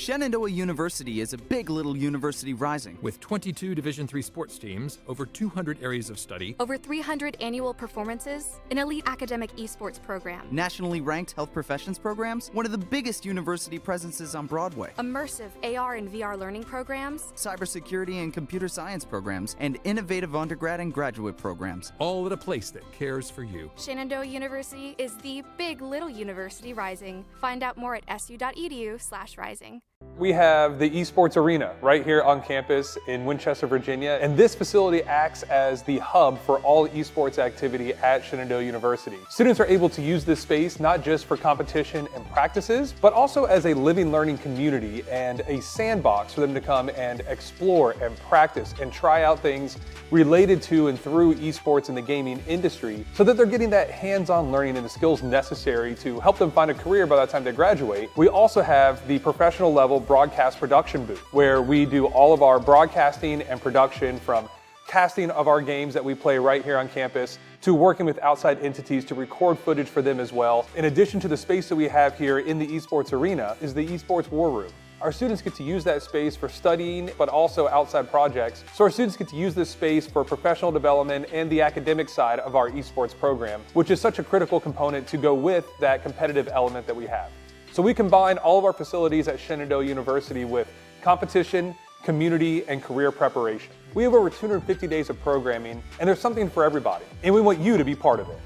Shenandoah University is a big little university rising. With 22 Division III sports teams, over 200 areas of study, over 300 annual performances, an elite academic esports program, nationally ranked health professions programs, one of the biggest university presences on Broadway, immersive AR and VR learning programs, cybersecurity and computer science programs, and innovative undergrad and graduate programs. all at a place that cares for you. Shenandoah University is the big little university rising. Find out more at su.edu/rising. We have the esports arena right here on campus in Winchester, Virginia, and this facility acts as the hub for all esports activity at Shenandoah University. Students are able to use this space not just for competition and practices, but also as a living learning community and a sandbox for them to come and explore and practice and try out things related to and through esports in the gaming industry so that they're getting that hands-on learning and the skills necessary to help them find a career by the time they graduate. We also have the professional level broadcast production booth where we do all of our broadcasting and production, from casting of our games that we play right here on campus to working with outside entities to record footage for them as well. In addition to the space that we have here in the esports arena is the esports war room. Our students get to use that space for studying, but also outside projects. So our students get to use this space for professional development and the academic side of our esports program, which is such a critical component to go with that competitive element that we have. So we combine all of our facilities at Shenandoah University with competition, community, and career preparation. We have over 250 days of programming, and there's something for everybody, and we want you to be part of it.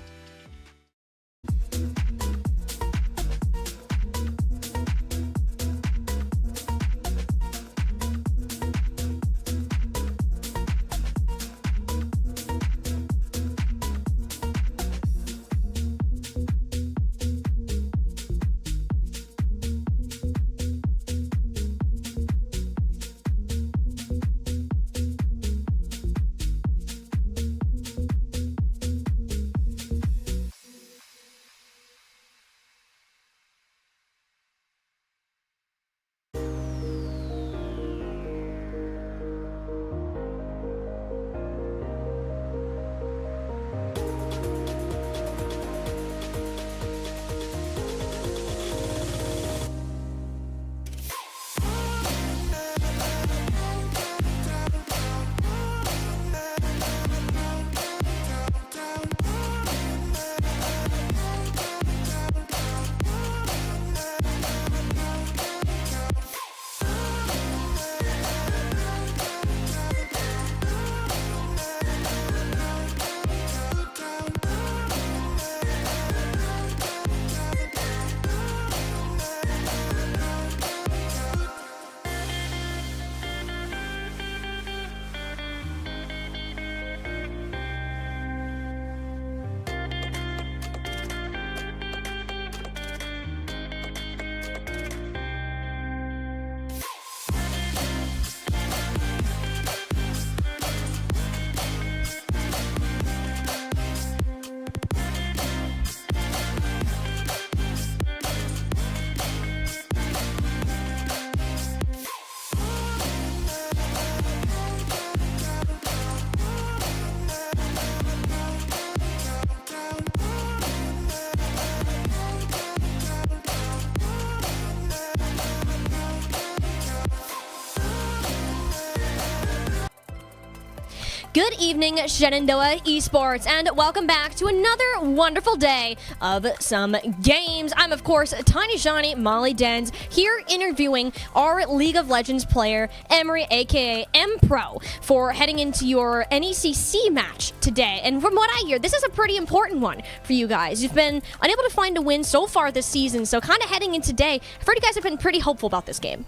Good evening, Shenandoah Esports, and welcome back to another wonderful day of some games. I'm, of course, TinyShiny Molly Denz, here interviewing our League of Legends player, Emrie, aka Empro, for heading into your NECC match today. And from what I hear, this is a pretty important one for you guys. You've been unable to find a win so far this season, so kind of heading in today, I've heard you guys have been pretty hopeful about this game.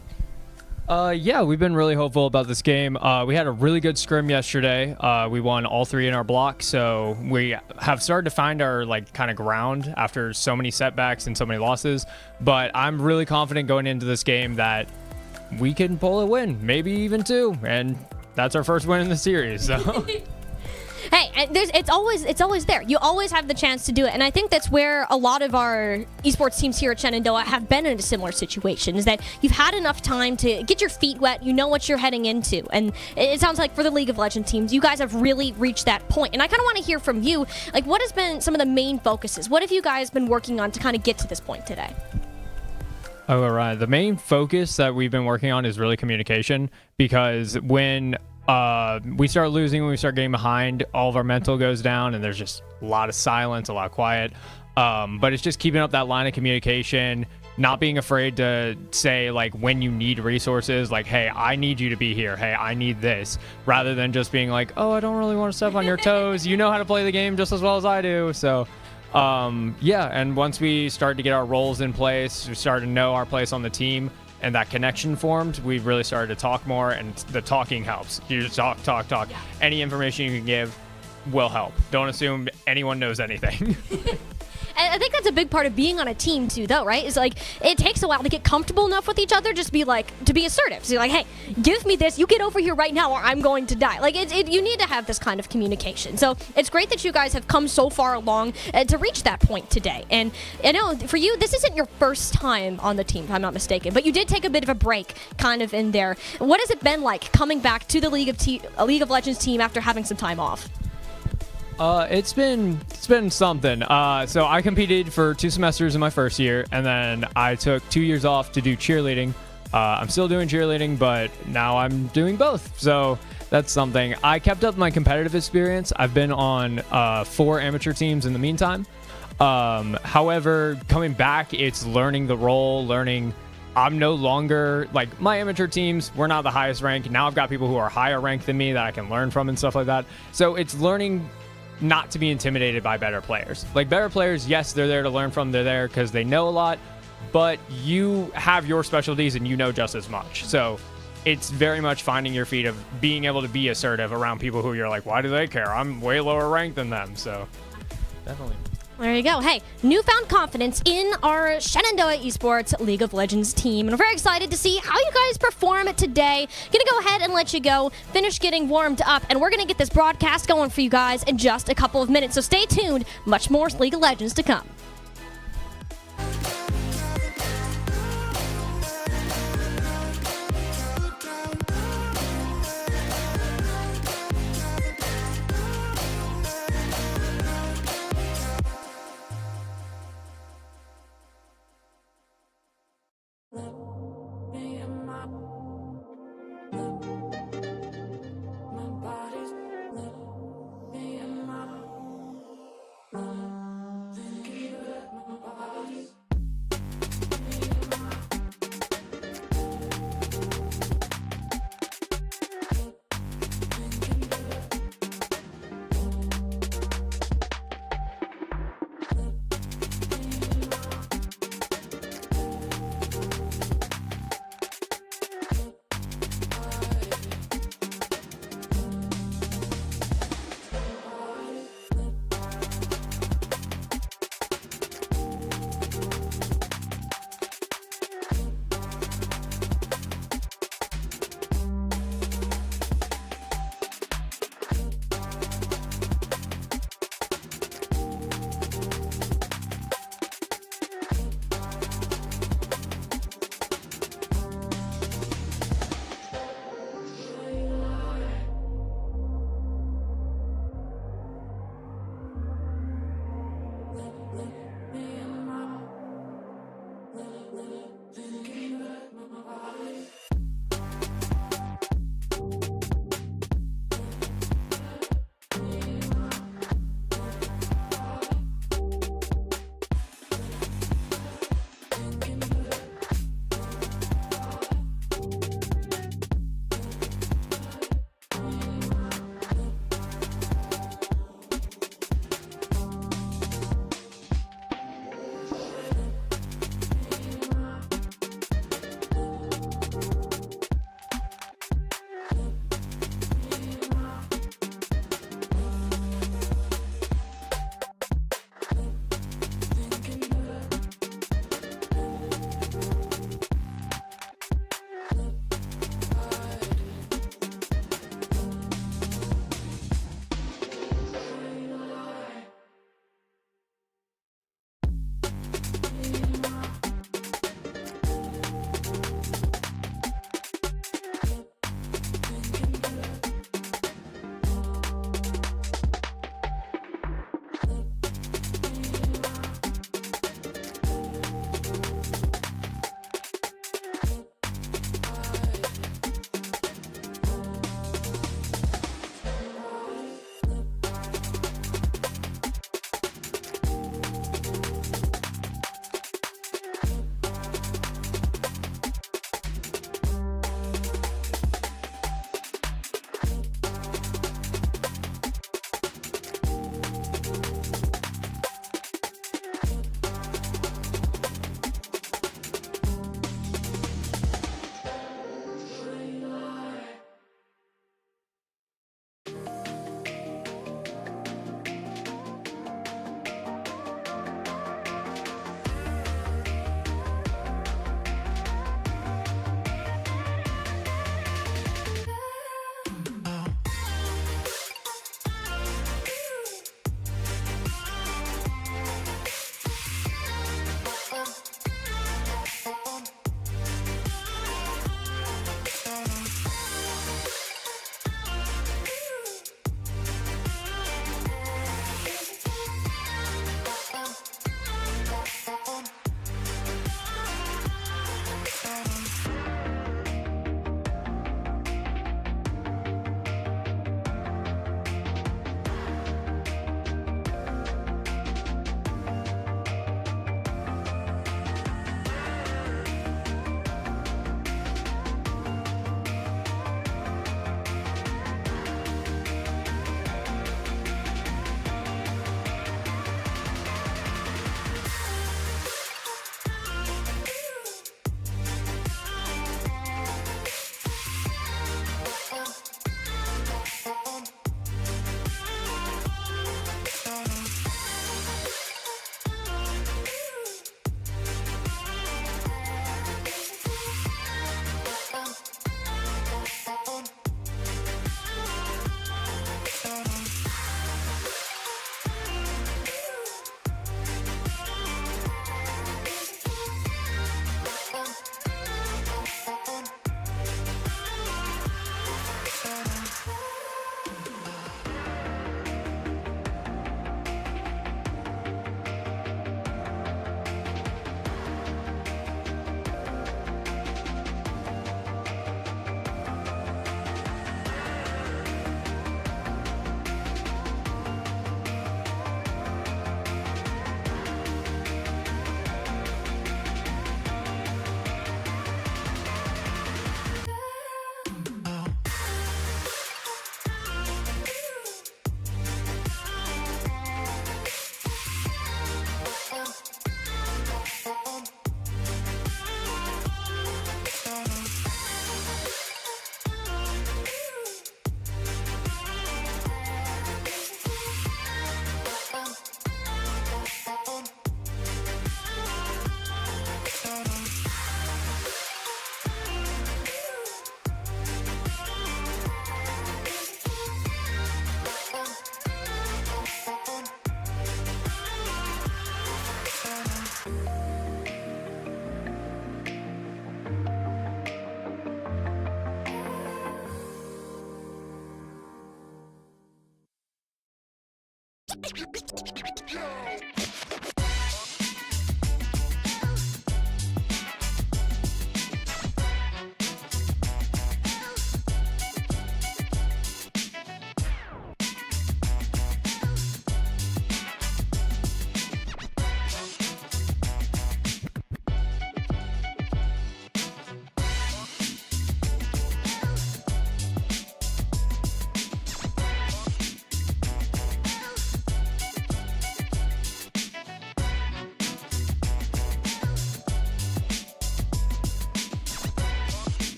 Yeah, we've been really hopeful about this game. We had a really good scrim yesterday. We won all three in our block, so we have started to find our kind of ground after so many setbacks and so many losses. But I'm really confident going into this game that we can pull a win, maybe even two, and that's our first win in the series. So. Hey, and it's always there. You always have the chance to do it, and I think that's where a lot of our esports teams here at Shenandoah have been in a similar situation, is that you've had enough time to get your feet wet, you know what you're heading into, and it sounds like for the League of Legends teams, you guys have really reached that point, and I kind of want to hear from you, what has been some of the main focuses? What have you guys been working on to kind of get to this point today? Oh, all right. The main focus that we've been working on is really communication, because when we start losing, when we start getting behind, all of our mental goes down and there's just a lot of silence, a lot of quiet. But it's just keeping up that line of communication, not being afraid to say, like, when you need resources, like, hey, I need you to be here. Hey, I need this, rather than just being like, oh, I don't really want to step on your toes. You know how to play the game just as well as I do. So yeah, and once we start to get our roles in place, we start to know our place on the team, and that connection formed, we've really started to talk more, and the talking helps. You just talk. Yeah. Any information you can give will help. Don't assume anyone knows anything. And I think that's a big part of being on a team too, though, right? It's like it takes a while to get comfortable enough with each other, just be like, to be assertive. So you're like, hey, give me this, you get over here right now or I'm going to die. Like, you need to have this kind of communication. So it's great that you guys have come so far along to reach that point today. And I know for you, this isn't your first time on the team, if I'm not mistaken, but you did take a bit of a break kind of in there. What has it been like coming back to the League of Legends team after having some time off? It's been something. So I competed for 2 semesters in my first year, and then I took 2 years off to do cheerleading. I'm still doing cheerleading, but now I'm doing both. So that's something. I kept up my competitive experience. I've been on 4 amateur teams in the meantime. However, coming back, it's learning the role, I'm no longer, like, my amateur teams, we're not the highest rank. Now I've got people who are higher ranked than me that I can learn from and stuff like that. So it's learning not to be intimidated by better players. Like, better players, yes, they're there to learn from. They're there because they know a lot, but you have your specialties and you know just as much. So it's very much finding your feet of being able to be assertive around people who you're like, why do they care? I'm way lower ranked than them. So definitely. There you go. Hey, newfound confidence in our Shenandoah Esports League of Legends team. And we're very excited to see how you guys perform today. Gonna go ahead and let you go, finish getting warmed up, and we're gonna get this broadcast going for you guys in just a couple of minutes. So stay tuned. Much more League of Legends to come.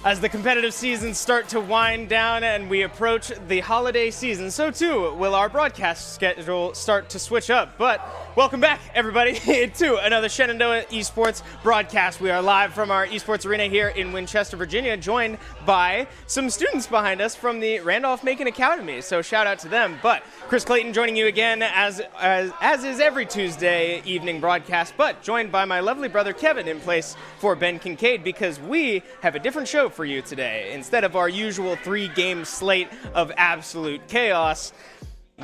As the competitive seasons start to wind down and we approach the holiday season, so too will our broadcast schedule start to switch up. But welcome back, everybody, to another Shenandoah Esports broadcast. We are live from our esports arena here in Winchester, Virginia, joined by some students behind us from the Randolph-Macon Academy. So shout out to them. But Chris Clayton joining you again as is every Tuesday evening broadcast, but joined by my lovely brother Kevin in place for Ben Kincaid, because we have a different show for you today. Instead of our usual 3-game slate of absolute chaos,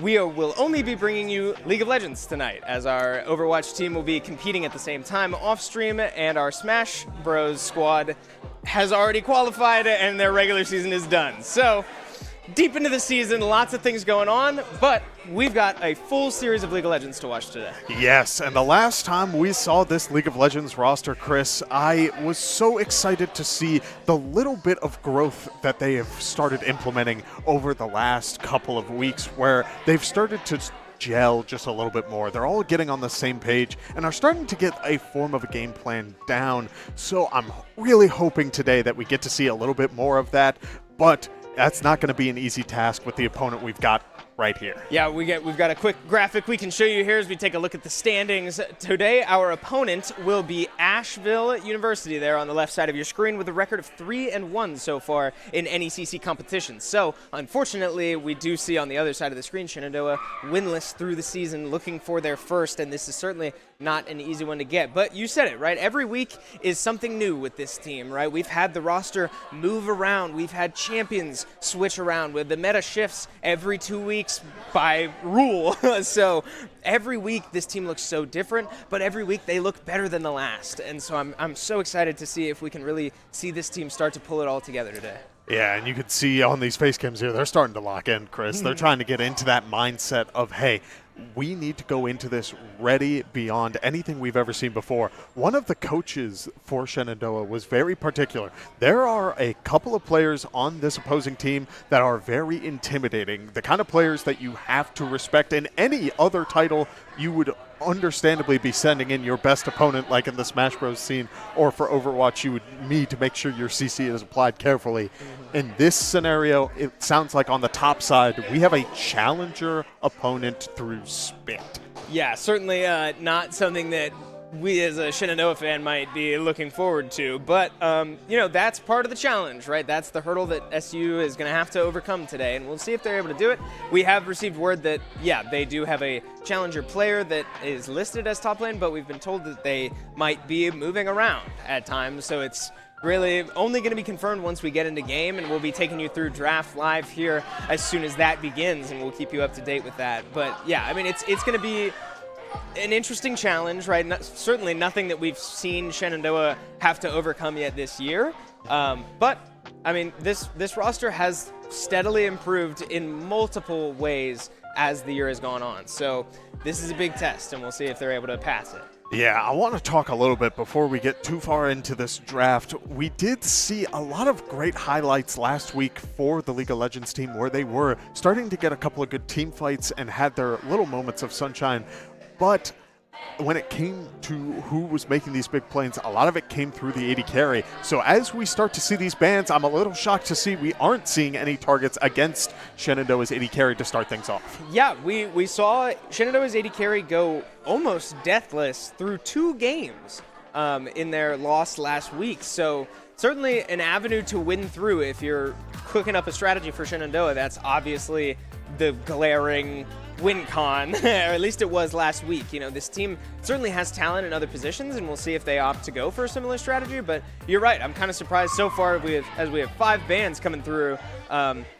we will only be bringing you League of Legends tonight, as our Overwatch team will be competing at the same time off stream, and our Smash Bros squad has already qualified and their regular season is done. So deep into the season, lots of things going on, but we've got a full series of League of Legends to watch today. Yes, and the last time we saw this League of Legends roster, Chris, I was so excited to see the little bit of growth that they have started implementing over the last couple of weeks, where they've started to gel just a little bit more. They're all getting on the same page and are starting to get a form of a game plan down. So I'm really hoping today that we get to see a little bit more of that, but that's not going to be an easy task with the opponent we've got right here. Yeah, we've got a quick graphic we can show you here as we take a look at the standings. Today, our opponent will be Asheville University there on the left side of your screen, with a record of 3-1 so far in NECC competitions. So, unfortunately, we do see on the other side of the screen Shenandoah winless through the season, looking for their first, and this is certainly not an easy one to get. But you said it, right? Every week is something new with this team, right? We've had the roster move around. We've had champions switch around, with the meta shifts every 2 weeks by rule. So every week this team looks so different, but every week they look better than the last. And so I'm so excited to see if we can really see this team start to pull it all together today. Yeah, and you can see on these face cams here, they're starting to lock in, Chris. They're trying to get into that mindset of, hey, we need to go into this ready beyond anything we've ever seen before. One of the coaches for Shenandoah was very particular. There are a couple of players on this opposing team that are very intimidating, the kind of players that you have to respect. In any other title, you would understandably be sending in your best opponent, like in the Smash Bros scene, or for Overwatch, you would need to make sure your CC is applied carefully. In this scenario, it sounds like on the top side, we have a challenger opponent through Spit. Yeah, certainly not something that we as a Shenandoah fan might be looking forward to, but you know, that's part of the challenge, right? That's the hurdle that SU is going to have to overcome today, and we'll see if they're able to do it. We have received word that, yeah, they do have a challenger player that is listed as top lane, but we've been told that they might be moving around at times, so it's really only going to be confirmed once we get into game, and we'll be taking you through Draft Live here as soon as that begins, and we'll keep you up to date with that. But yeah, I mean, it's going to be an interesting challenge, right? Certainly nothing that we've seen Shenandoah have to overcome yet this year. But I mean, this roster has steadily improved in multiple ways as the year has gone on. So this is a big test, and we'll see if they're able to pass it. Yeah, I want to talk a little bit before we get too far into this draft. We did see a lot of great highlights last week for the League of Legends team where they were starting to get a couple of good team fights and had their little moments of sunshine. But when it came to who was making these big plays, a lot of it came through the AD carry. So as we start to see these bans, I'm a little shocked to see we aren't seeing any targets against Shenandoah's AD carry to start things off. Yeah, we saw Shenandoah's AD carry go almost deathless through 2 games in their loss last week. So certainly an avenue to win through if you're cooking up a strategy for Shenandoah. That's obviously the glaring win con, or at least it was last week. You know, this team certainly has talent in other positions, and we'll see if they opt to go for a similar strategy. But you're right, I'm kind of surprised so far as we have 5 bans coming through.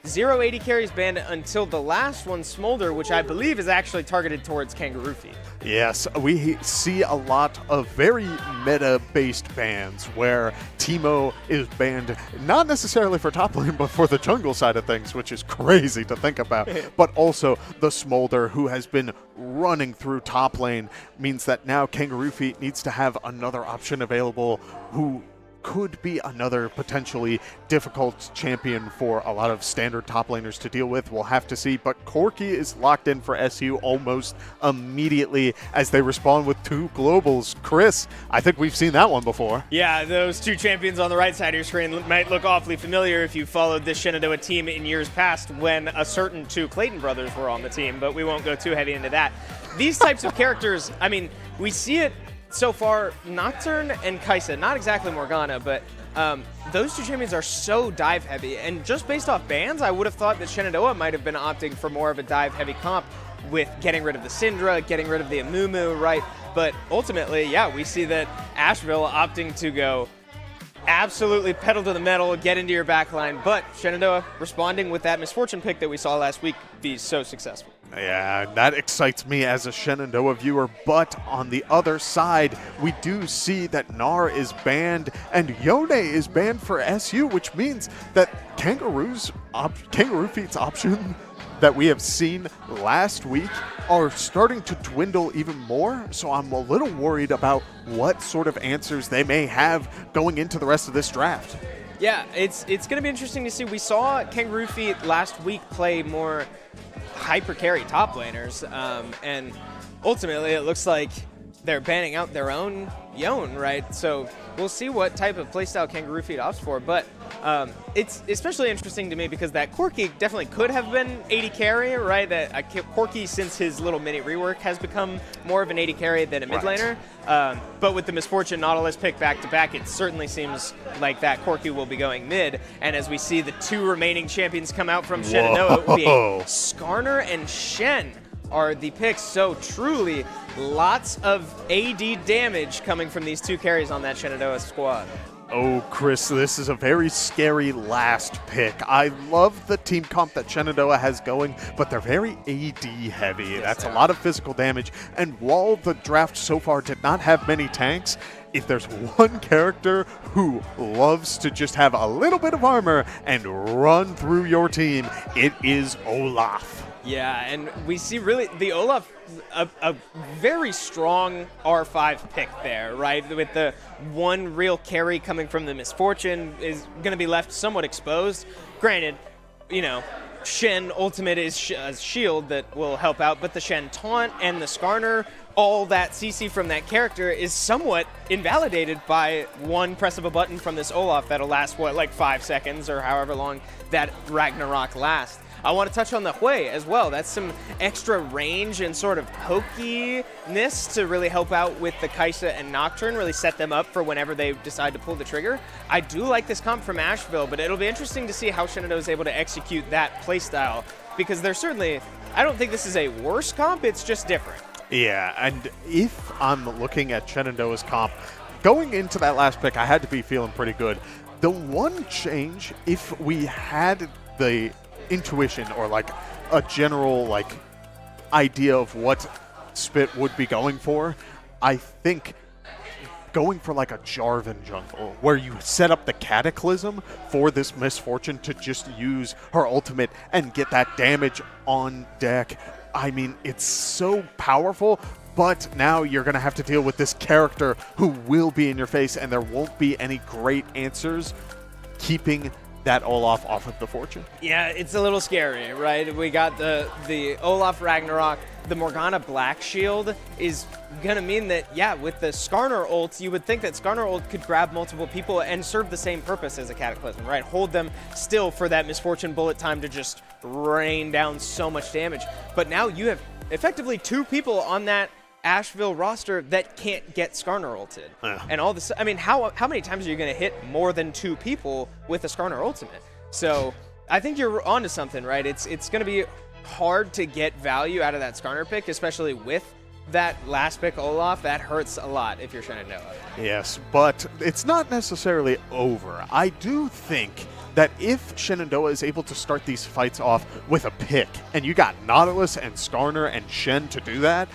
0 AD carries banned until the last one, Smolder, which I believe is actually targeted towards KangarooFeet. Yes, we see a lot of very meta-based bans where Teemo is banned not necessarily for top lane, but for the jungle side of things, which is crazy to think about. But also the Smolder, who has been running through top lane, means that now KangarooFeet needs to have another option available who could be another potentially difficult champion for a lot of standard top laners to deal with. We'll have to see, but Corki is locked in for SU almost immediately as they respond with 2 globals. Chris, I think we've seen that one before. Yeah, those 2 champions on the right side of your screen might look awfully familiar if you followed this Shenandoah team in years past when a certain 2 Clayton brothers were on the team, but we won't go too heavy into that. These types of characters, I mean, we see it so far, Nocturne and Kai'Sa, not exactly Morgana, but those 2 champions are so dive heavy. And just based off bans, I would have thought that Shenandoah might have been opting for more of a dive heavy comp with getting rid of the Syndra, getting rid of the Amumu, right? But ultimately, yeah, we see that Asheville opting to go absolutely pedal to the metal, get into your backline, but Shenandoah responding with that Misfortune pick that we saw last week be so successful. Yeah, that excites me as a Shenandoah viewer, but on the other side, we do see that Gnar is banned and Yone is banned for SU, which means that KangarooFeet's option that we have seen last week are starting to dwindle even more, so I'm a little worried about what sort of answers they may have going into the rest of this draft. Yeah, it's going to be interesting to see. We saw KangarooFeet last week play more hyper carry top laners, and ultimately it looks like they're banning out their own Yone, right? So we'll see what type of playstyle KangarooFeet opts for, but it's especially interesting to me because that Corki definitely could have been AD carry, right? That Corki, since his little mini rework, has become more of an AD carry than a mid laner. But with the Misfortune Nautilus pick back-to-back, it certainly seems like that Corki will be going mid. And as we see the 2 remaining champions come out from Shenandoah, it will be Skarner and Shen are the picks. So truly, lots of AD damage coming from these 2 carries on that Shenandoah squad. Oh, Chris, this is a very scary last pick. I love the team comp that Shenandoah has going, but they're very AD heavy. Yes, that's a lot of physical damage. And while the draft so far did not have many tanks, if there's one character who loves to just have a little bit of armor and run through your team, it is Olaf. Yeah, and we see really the Olaf, a very strong R5 pick there, right? With the 1 real carry coming from the Misfortune is going to be left somewhat exposed. Granted, you know, Shen ultimate is a shield that will help out, but the Shen taunt and the Skarner, all that CC from that character is somewhat invalidated by 1 press of a button from this Olaf that'll last, what, like 5 seconds or however long that Ragnarok lasts. I want to touch on the Hui as well. That's some extra range and sort of pokiness to really help out with the Kai'Sa and Nocturne, really set them up for whenever they decide to pull the trigger. I do like this comp from Asheville, but it'll be interesting to see how Shenandoah is able to execute that playstyle, because they're certainly, I don't think this is a worse comp, it's just different. Yeah, and if I'm looking at Shenandoah's comp, going into that last pick, I had to be feeling pretty good. The one change, if we had the intuition or like a general like idea of what Spit would be going for, I think going for like a Jarvan jungle where you set up the Cataclysm for this Misfortune to just use her ultimate and get that damage on deck. I mean, it's so powerful, but now you're going to have to deal with this character who will be in your face, and there won't be any great answers keeping that Olaf off of the fortune. Yeah, it's a little scary, right? We got the Olaf Ragnarok. The Morgana Black Shield is going to mean that, yeah, with the Skarner ult, you would think that Skarner ult could grab multiple people and serve the same purpose as a Cataclysm, right? Hold them still for that Misfortune bullet time to just rain down so much damage. But now you have effectively 2 people on that Asheville roster that can't get Skarner ulted. And all this, I mean, how many times are you going to hit more than 2 people with a Skarner ultimate? So I think you're onto something, right? It's going to be hard to get value out of that Skarner pick, especially with that last pick Olaf. That hurts a lot if you're Shenandoah. Yes, but it's not necessarily over. I do think that if Shenandoah is able to start these fights off with a pick, and you got Nautilus and Skarner and Shen to do that,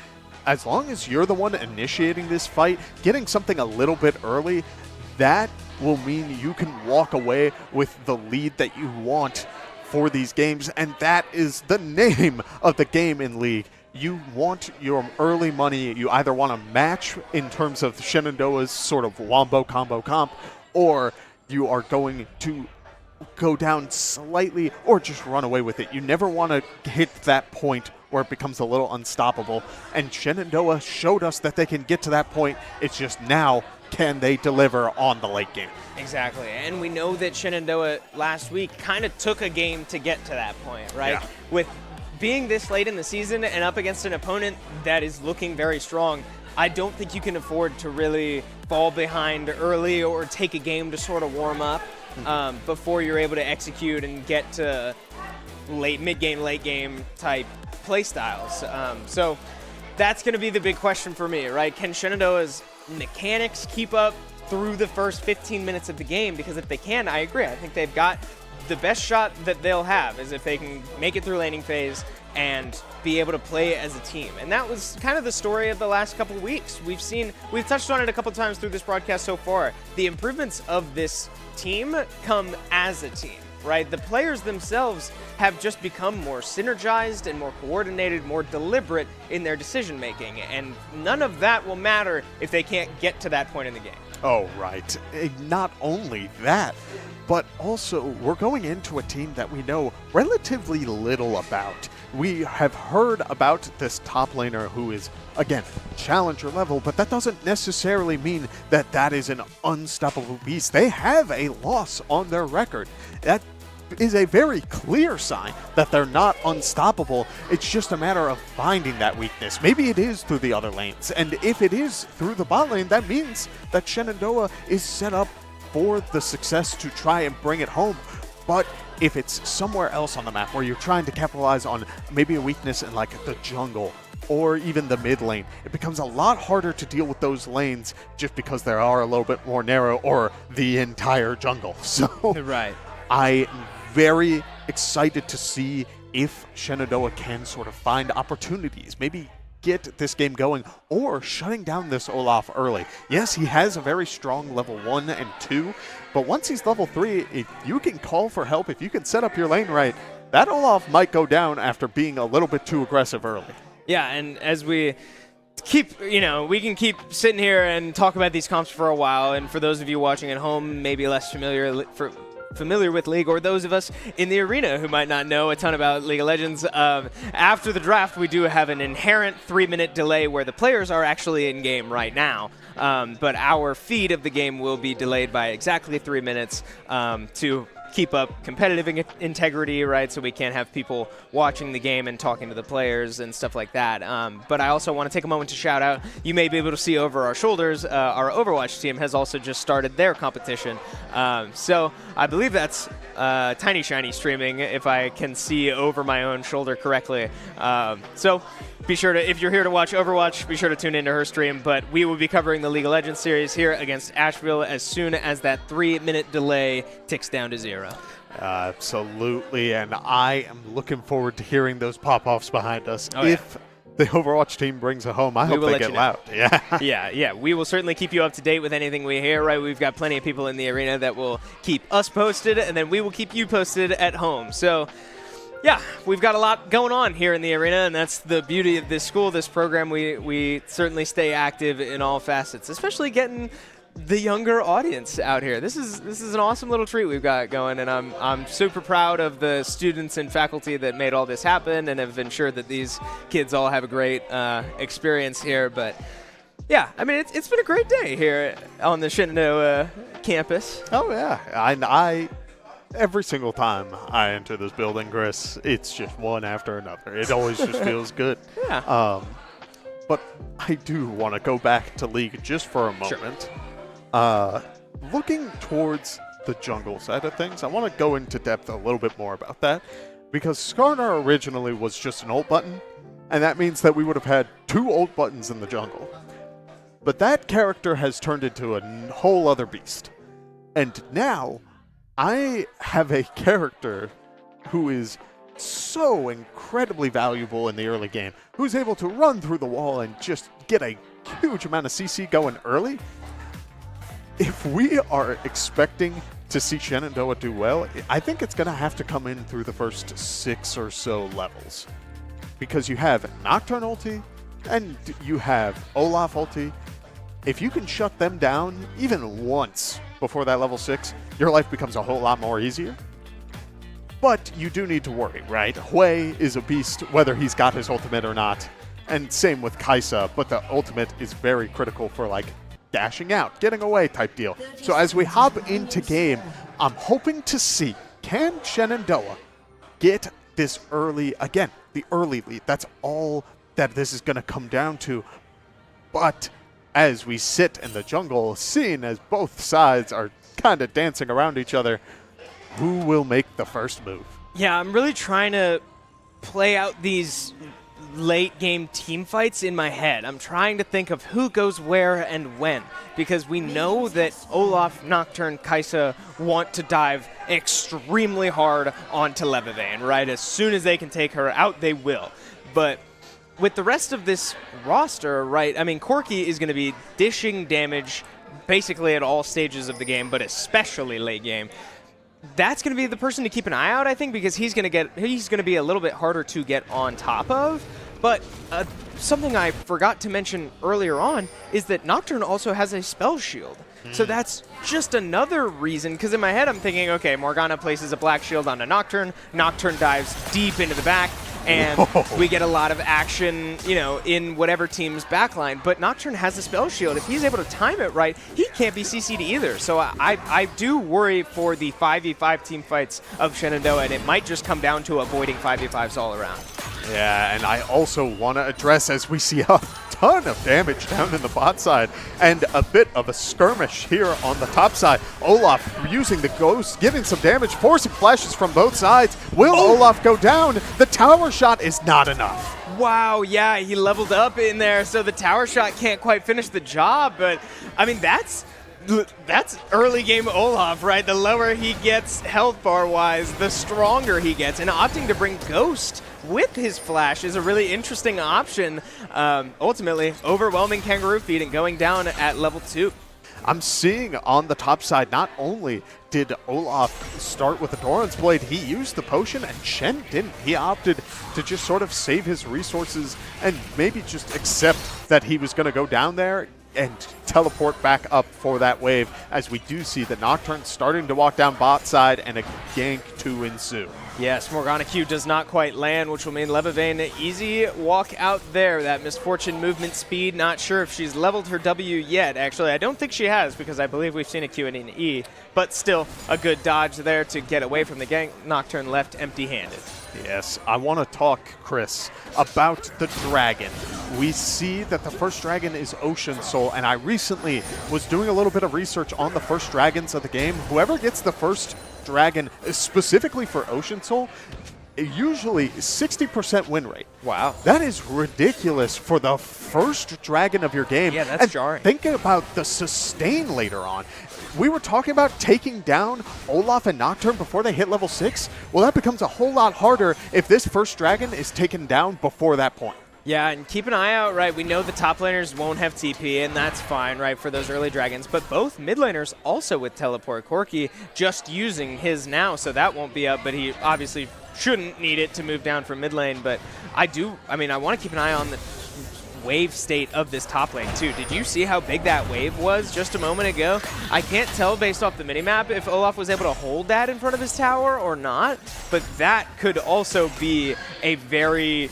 as long as you're the one initiating this fight, getting something a little bit early, that will mean you can walk away with the lead that you want for these games, and that is the name of the game in League. You want your early money. You either want to match in terms of Shenandoah's sort of wombo combo comp, or you are going to go down slightly or just run away with it. You never want to hit that point where it becomes a little unstoppable, and Shenandoah showed us that they can get to that point. It's just now, can they deliver on the late game? Exactly, and we know that Shenandoah last week kind of took a game to get to that point, right? Yeah. With being this late in the season and up against an opponent that is looking very strong, I don't think you can afford to really fall behind early or take a game to sort of warm up before you're able to execute and get to mid-game, late-game type play styles. So that's going to be the big question for me, right? Can Shenandoah's mechanics keep up through the first 15 minutes of the game? Because if they can, I agree. I think they've got the best shot that they'll have is if they can make it through laning phase and be able to play as a team. And that was kind of the story of the last couple weeks. We've touched on it a couple times through this broadcast so far. The improvements of this team come as a team, right? The players themselves have just become more synergized and more coordinated, more deliberate in their decision making. And none of that will matter if they can't get to that point in the game. Oh, right. Not only that, but also we're going into a team that we know relatively little about. We have heard about this top laner who is, again, challenger level, but that doesn't necessarily mean that that is an unstoppable beast. They have a loss on their record. That is a very clear sign that they're not unstoppable. It's just a matter of finding that weakness. Maybe it is through the other lanes, and if it is through the bot lane, that means that Shenandoah is set up for the success to try and bring it home. But if it's somewhere else on the map where you're trying to capitalize on maybe a weakness in like the jungle or even the mid lane, it becomes a lot harder to deal with those lanes just because they are a little bit more narrow, or the entire jungle. So Right. I'm very excited to see if Shenandoah can sort of find opportunities, maybe get this game going, or shutting down this Olaf early. Yes, he has a very strong level 1 and 2, but once he's level 3, if you can call for help, if you can set up your lane right, that Olaf might go down after being a little bit too aggressive early. Yeah, and as we keep, we can keep sitting here and talk about these comps for a while, and for those of you watching at home, maybe less familiar with League, or those of us in the arena who might not know a ton about League of Legends, after the draft we do have an inherent 3-minute delay where the players are actually in game right now, but our feed of the game will be delayed by exactly 3 minutes to keep up competitive integrity, right? So we can't have people watching the game and talking to the players and stuff like that. But I also want to take a moment to shout out, you may be able to see over our shoulders, our Overwatch team has also just started their competition. So I believe that's TinyShiny streaming, if I can see over my own shoulder correctly. So be sure to, if you're here to watch Overwatch, be sure to tune into her stream. But we will be covering the League of Legends series here against Asheville as soon as that 3-minute delay ticks down to 0. Absolutely, and I am looking forward to hearing those pop-offs behind us. If the Overwatch team brings it home, I hope they get loud. Yeah. Yeah. We will certainly keep you up to date with anything we hear, right? We've got plenty of people in the arena that will keep us posted, and then we will keep you posted at home. So, Yeah, we've got a lot going on here in the arena, and that's the beauty of this school, this program. We certainly stay active in all facets, especially getting the younger audience out here. This is an awesome little treat we've got going, and I'm super proud of the students and faculty that made all this happen and have ensured that these kids all have a great experience here. But yeah, I mean, it's been a great day here on the Shenandoah campus. Oh yeah, I every single time I enter this building, Chris, it's just one after another. It always just feels good. Yeah. But I do want to go back to League just for a moment. Sure. Looking towards the jungle side of things, I want to go into depth a little bit more about that, because Skarnar originally was just an ult button, and that means that we would have had 2 ult buttons in the jungle. But that character has turned into a whole other beast. And now I have a character who is so incredibly valuable in the early game, who's able to run through the wall and just get a huge amount of CC going early. If we are expecting to see Shenandoah do well, I think it's going to have to come in through the first 6 or so levels. Because you have Nocturne ulti, and you have Olaf ulti. If you can shut them down even once before that level 6, your life becomes a whole lot more easier. But you do need to worry, right? Hui is a beast whether he's got his ultimate or not. And same with Kai'Sa, but the ultimate is very critical for like dashing out, getting away type deal. So as we hop into game, I'm hoping to see, can Shenandoah get this early, again, the early lead. That's all that this is going to come down to. But as we sit in the jungle, seeing as both sides are kind of dancing around each other, who will make the first move? Yeah, I'm really trying to play out these late game team fights in my head. I'm trying to think of who goes where and when, because we know that Olaf, Nocturne, Kai'Sa want to dive extremely hard onto Levavain, right? As soon as they can take her out, they will. But with the rest of this roster, right, I mean, Corki is going to be dishing damage basically at all stages of the game, but especially late game. That's going to be the person to keep an eye out, I think, because he's going to be a little bit harder to get on top of. But something I forgot to mention earlier on is that Nocturne also has a spell shield. So that's just another reason, because in my head I'm thinking, okay, Morgana places a black shield onto Nocturne, Nocturne dives deep into the back, and we get a lot of action, you know, in whatever team's backline. But Nocturne has a spell shield. If he's able to time it right, he can't be CC'd either. So I do worry for the 5v5 team fights of Shenandoah, and it might just come down to avoiding 5v5s all around. Yeah, and I also want to address, as we see a ton of damage down in the bot side and a bit of a skirmish here on the top side. Olaf using the ghost, giving some damage, forcing flashes from both sides. Will Olaf go down? The tower shot is not enough. Wow, yeah, he leveled up in there, so the tower shot can't quite finish the job, but I mean, that's early game Olaf, right? The lower he gets health bar wise, the stronger he gets, and opting to bring Ghost with his flash is a really interesting option. Ultimately, overwhelming KangarooFeet and going down at level 2. I'm seeing on the top side, not only did Olaf start with the Doran's Blade, he used the potion, and Shen didn't. He opted to just sort of save his resources and maybe just accept that he was going to go down there and teleport back up for that wave, as we do see the Nocturne starting to walk down bot side and a gank to ensue. Yes, Morgana Q does not quite land, which will mean Levavain easy walk out there. That Misfortune movement speed, not sure if she's leveled her W yet. Actually, I don't think she has, because I believe we've seen a Q and an E, but still a good dodge there to get away from the gank. Nocturne left empty-handed. Yes, I want to talk, Chris, about the dragon. We see that the first dragon is Ocean Soul, and I recently was doing a little bit of research on the first dragons of the game. Whoever gets the first dragon, specifically for Ocean Soul, usually 60% win rate. Wow. That is ridiculous for the first dragon of your game. Yeah, that's jarring. Think about the sustain later on. We were talking about taking down Olaf and Nocturne before they hit level 6. Well, that becomes a whole lot harder if this first dragon is taken down before that point. Yeah, and keep an eye out, right? We know the top laners won't have TP, and that's fine, right, for those early dragons. But both mid laners also with teleport. Corki just using his now, so that won't be up, but he obviously shouldn't need it to move down from mid lane. But I want to keep an eye on the wave state of this top lane too. Did you see how big that wave was just a moment ago? I can't tell based off the minimap if Olaf was able to hold that in front of his tower or not, but that could also be a very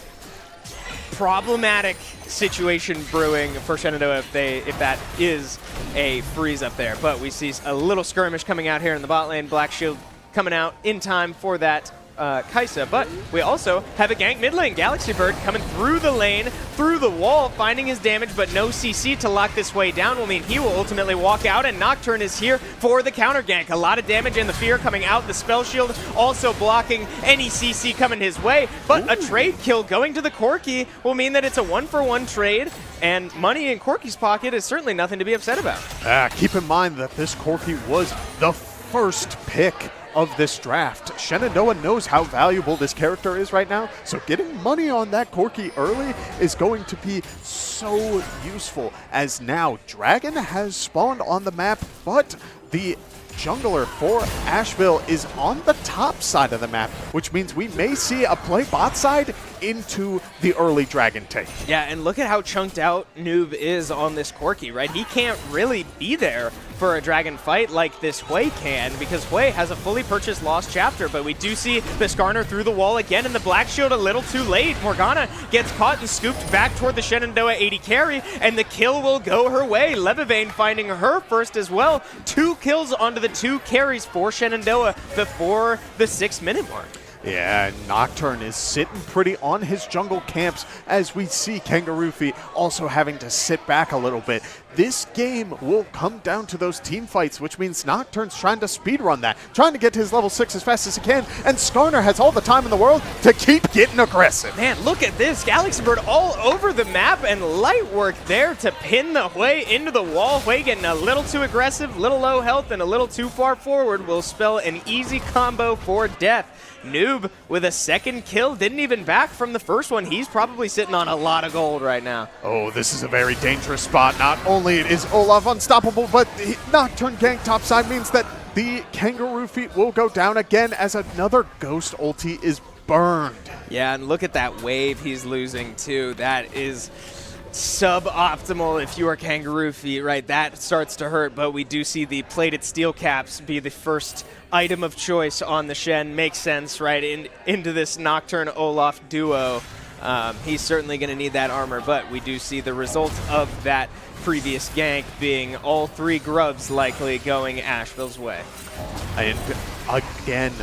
problematic situation brewing for Shenandoah if that is a freeze up there. But we see a little skirmish coming out here in the bot lane. Black Shield coming out in time for that Kai'Sa, but we also have a gank mid lane. GalaxyBird coming through the lane, through the wall, finding his damage, but no CC to lock this way down will mean he will ultimately walk out, and Nocturne is here for the counter gank. A lot of damage and the fear coming out. The spell shield also blocking any CC coming his way, but a trade kill going to the Corki will mean that it's a 1-for-1 trade, and money in Corki's pocket is certainly nothing to be upset about. Keep in mind that this Corki was the first pick of this draft. Shenandoah knows how valuable this character is right now, so getting money on that Corki early is going to be so useful, as now Dragon has spawned on the map, but the jungler for Asheville is on the top side of the map, which means we may see a play bot side into the early Dragon take. Yeah, and look at how chunked out Noob is on this Corki, right? He can't really be there for a Dragon fight like this Hui can, because Hui has a fully purchased Lost Chapter, but we do see the Skarner through the wall again, and the Black Shield a little too late. Morgana gets caught and scooped back toward the Shenandoah 80 carry, and the kill will go her way. Levavain finding her first as well. 2 kills onto the 2 carries for Shenandoah before the 6-minute mark. Yeah, Nocturne is sitting pretty on his jungle camps, as we see KangarooFeet also having to sit back a little bit. This game will come down to those team fights, which means Nocturne's trying to speedrun that, trying to get to his level 6 as fast as he can, and Skarner has all the time in the world to keep getting aggressive. Man, look at this. GalaxyBird all over the map, and light work there to pin the Hui into the wall. Hui getting a little too aggressive, little low health, and a little too far forward will spell an easy combo for death. Noob with a second kill, didn't even back from the first one. He's probably sitting on a lot of gold right now. Oh, this is a very dangerous spot. Not only is Olaf unstoppable, but the Nocturne gank topside means that the KangarooFeet will go down again as another Ghost ulti is burned. Yeah, and look at that wave he's losing too. That is suboptimal if you are KangarooFeet, right? That starts to hurt, but we do see the plated steel caps be the first item of choice on the Shen. Makes sense, right? Into this Nocturne Olaf duo. He's certainly going to need that armor, but we do see the result of that previous gank being all 3 grubs likely going Asheville's way. And again,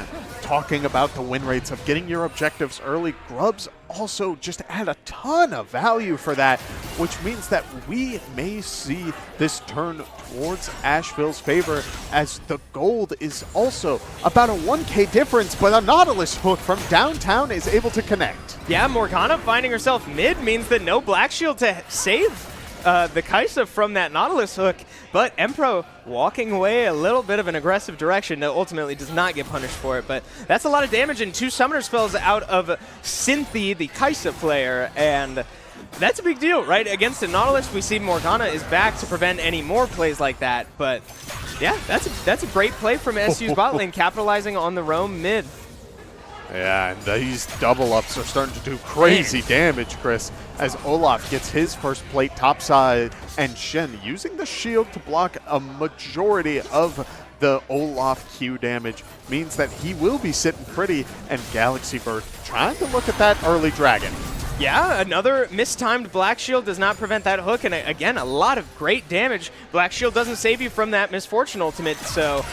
talking about the win rates of getting your objectives early, grubs also just add a ton of value for that, which means that we may see this turn towards Asheville's favor, as the gold is also about a 1K difference, but a Nautilus hook from downtown is able to connect. Yeah, Morgana finding herself mid means that no Black Shield to save the Kai'Sa from that Nautilus hook, but Empro walking away a little bit of an aggressive direction that ultimately does not get punished for it, but that's a lot of damage and 2 summoner spells out of Cynthia, the Kai'Sa player, and that's a big deal, right? Against the Nautilus, we see Morgana is back to prevent any more plays like that, but yeah, that's a great play from SU's bot lane, capitalizing on the roam mid. Yeah, and these double ups are starting to do crazy damage, Chris, as Olaf gets his first plate topside, and Shen using the shield to block a majority of the Olaf Q damage means that he will be sitting pretty, and GalaxyBird trying to look at that early dragon. Yeah, another mistimed Black Shield does not prevent that hook, and again, a lot of great damage. Black Shield doesn't save you from that Misfortune ultimate, so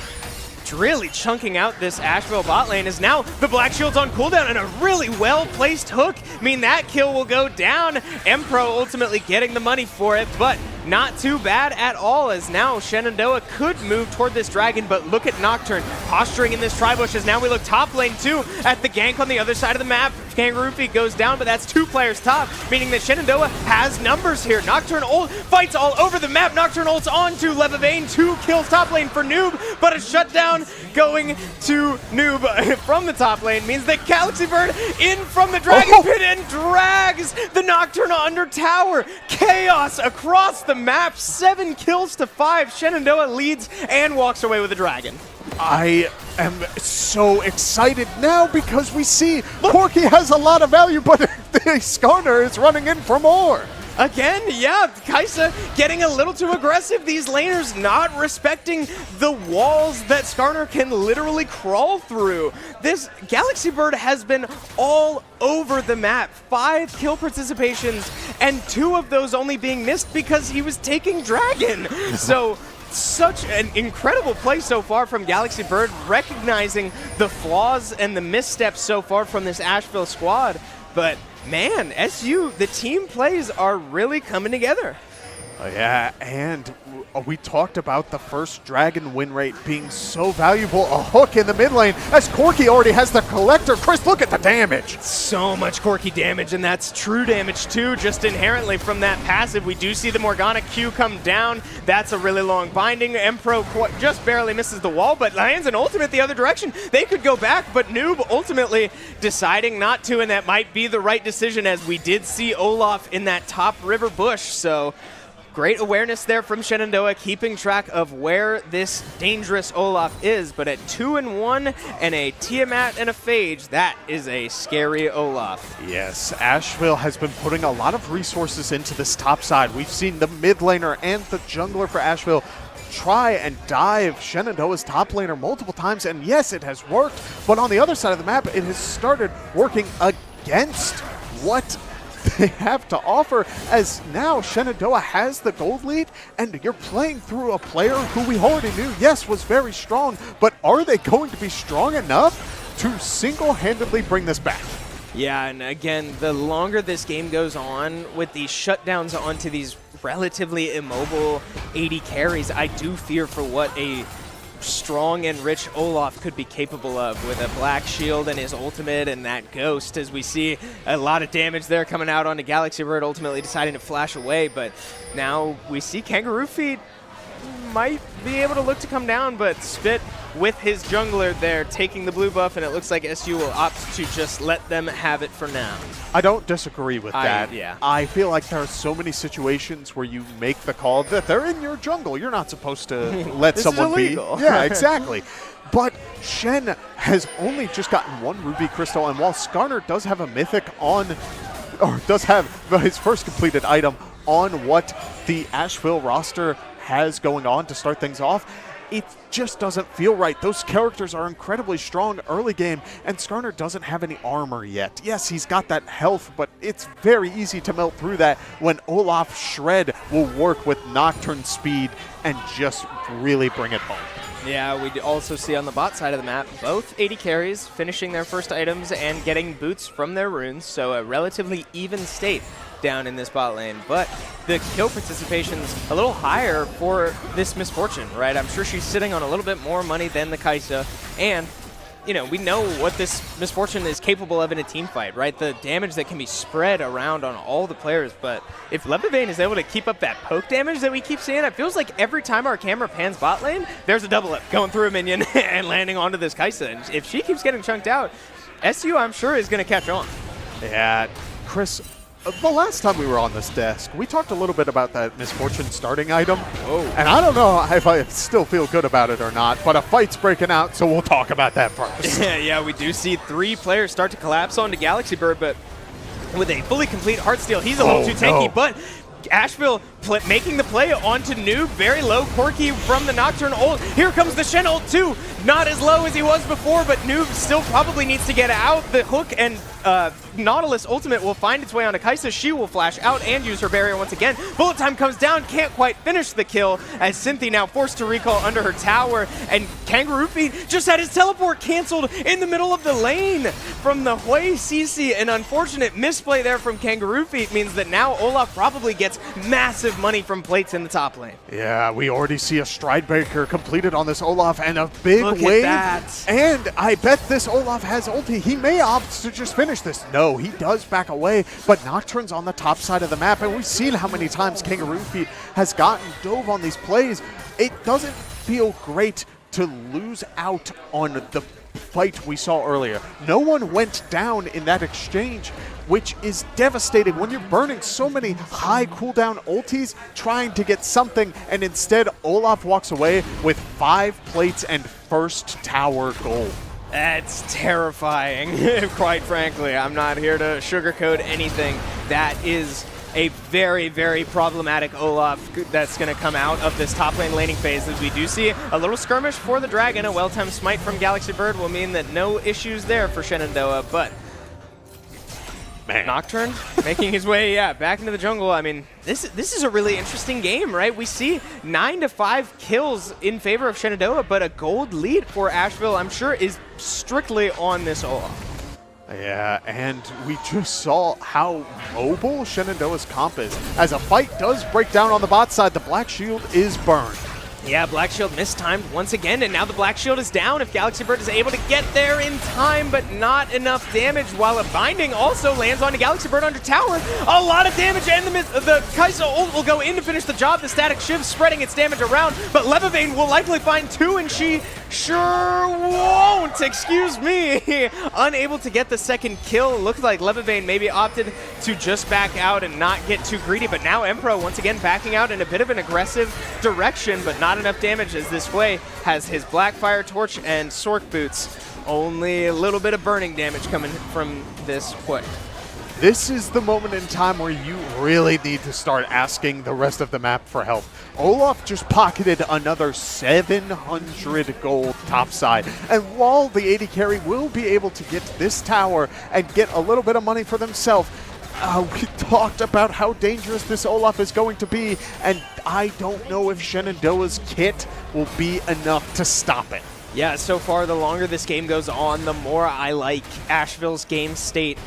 really chunking out this Asheville bot lane is now the Black Shield's on cooldown, and a really well-placed hook mean that kill will go down. Empro ultimately getting the money for it, but not too bad at all, as now Shenandoah could move toward this dragon, but look at Nocturne posturing in this tribush, as now we look top lane too at the gank on the other side of the map. KangarooFeet goes down, but that's 2 players top, meaning that Shenandoah has numbers here. Nocturne ult fights all over the map. Nocturne ults onto Levavain. 2 kills top lane for Noob, but a shutdown going to Noob from the top lane means that GalaxyBird in from the Dragon Pit and drags the Nocturne under tower. Chaos across the map. 7 kills to 5. Shenandoah leads and walks away with the dragon. I am so excited now because we see Corki has a lot of value, but Skarner is running in for more. Again, yeah, Kai'Sa getting a little too aggressive. These laners not respecting the walls that Skarner can literally crawl through. This GalaxyBird has been all over the map. 5 kill participations, and 2 of those only being missed because he was taking Dragon. So, such an incredible play so far from GalaxyBird, recognizing the flaws and the missteps so far from this Asheville squad. But man, SU, the team plays are really coming together. Yeah, and we talked about the first Dragon win rate being so valuable. A hook in the mid lane as Corki already has the Collector. Chris, look at the damage. So much Corki damage, and that's true damage too, just inherently from that passive. We do see the Morgana Q come down. That's a really long binding. Empro just barely misses the wall, but lands an ultimate the other direction. They could go back, but Noob ultimately deciding not to, and that might be the right decision, as we did see Olaf in that top river bush. So great awareness there from Shenandoah, keeping track of where this dangerous Olaf is. But at 2-1 and a Tiamat and a Phage, that is a scary Olaf. Yes, Asheville has been putting a lot of resources into this top side. We've seen the mid laner and the jungler for Asheville try and dive Shenandoah's top laner multiple times, and yes, it has worked. But on the other side of the map, it has started working against what they have to offer, as now Shenandoah has the gold lead, and you're playing through a player who we already knew, yes, was very strong, but are they going to be strong enough to single-handedly bring this back? Yeah, and again, the longer this game goes on with these shutdowns onto these relatively immobile 80 carries, I do fear for what a strong and rich Olaf could be capable of with a black shield and his ultimate and that ghost, as we see a lot of damage there coming out onto GalaxyBird, ultimately deciding to flash away. But now we see KangarooFeet might be able to look to come down, but Spit with his jungler there taking the blue buff, and it looks like SU will opt to just let them have it for now. I don't disagree with that. Yeah. I feel like there are so many situations where you make the call that they're in your jungle. You're not supposed to let someone be. Yeah, exactly. But Shen has only just gotten 1 Ruby Crystal, and while Skarner does have a mythic on, or does have his first completed item on what the Asheville roster has going on to start things off, it just doesn't feel right. Those characters are incredibly strong early game, and Skarner doesn't have any armor yet. Yes, he's got that health, but it's very easy to melt through that when Olaf Shred will work with Nocturne speed and just really bring it home. Yeah, we also see on the bot side of the map, both 80 carries finishing their first items and getting boots from their runes, so a relatively even state down in this bot lane. But the kill participation's a little higher for this Misfortune, right? I'm sure she's sitting on a little bit more money than the Kai'Sa, and you know, we know what this Misfortune is capable of in a team fight, right? The damage that can be spread around on all the players. But if Levavain is able to keep up that poke damage that we keep seeing, it feels like every time our camera pans bot lane, there's a double up going through a minion and landing onto this Kai'Sa. And if she keeps getting chunked out, SU, I'm sure, is going to catch on. Yeah, Chris, the last time we were on this desk, we talked a little bit about that Misfortune starting item. Oh. And I don't know if I still feel good about it or not, but a fight's breaking out, so we'll talk about that first. Yeah, we do see 3 players start to collapse onto GalaxyBird, but with a fully complete Heartsteel, he's a little too tanky, but Asheville making the play onto Noob, very low Corki from the Nocturne ult. Here comes the Shen ult too, not as low as he was before, but Noob still probably needs to get out. The hook and Nautilus ultimate will find its way onto Kai'Sa. She will flash out and use her barrier once again. Bullet time comes down, can't quite finish the kill, as Cynthia now forced to recall under her tower, and KangarooFeet just had his teleport canceled in the middle of the lane from the HotWheels. An unfortunate misplay there from KangarooFeet means that now Olaf probably gets massive massive money from plates in the top lane. Yeah, we already see a stride breaker completed on this Olaf and a big Look wave. at that. And I bet this Olaf has ulti. He may opt to just finish this. No, he does back away, but Nocturne's on the top side of the map, and we've seen how many times KangarooFeet has gotten dove on these plays. It doesn't feel great to lose out on the fight we saw earlier. No one went down in that exchange, which is devastating when you're burning so many high cooldown ultis trying to get something, and instead Olaf walks away with 5 plates and first tower gold. That's terrifying, quite frankly. I'm not here to sugarcoat anything. That is a very, very problematic Olaf that's going to come out of this top lane laning phase, as we do see a little skirmish for the Dragon. A well-timed smite from GalaxyBird will mean that no issues there for Shenandoah, but Man. Nocturne making his way, back into the jungle. I mean, this is a really interesting game, right? We see 9 to 5 kills in favor of Shenandoah, but a gold lead for Asheville, I'm sure, is strictly on this Olaf. Yeah, and we just saw how mobile Shenandoah's comp is. As a fight does break down on the bot side, the Black Shield is burned. Yeah, Black Shield mistimed once again, and now the Black Shield is down if GalaxyBird is able to get there in time, but not enough damage, while a binding also lands onto GalaxyBird under tower. A lot of damage, and the Kai'Sa ult will go in to finish the job. The Static Shiv spreading its damage around, but Levavain will likely find 2, and she sure won't, excuse me. Unable to get the second kill. Looks like Levavain maybe opted to just back out and not get too greedy, but now Empro once again backing out in a bit of an aggressive direction, but not enough damage, as this way has his Blackfire Torch and Sork Boots. Only a little bit of burning damage coming from this play. This is the moment in time where you really need to start asking the rest of the map for help. Olaf just pocketed another 700 gold topside, and while the AD carry will be able to get this tower and get a little bit of money for themselves, we talked about how dangerous this Olaf is going to be, and I don't know if Shenandoah's kit will be enough to stop it. Yeah, so far the longer this game goes on, the more I like Asheville's game state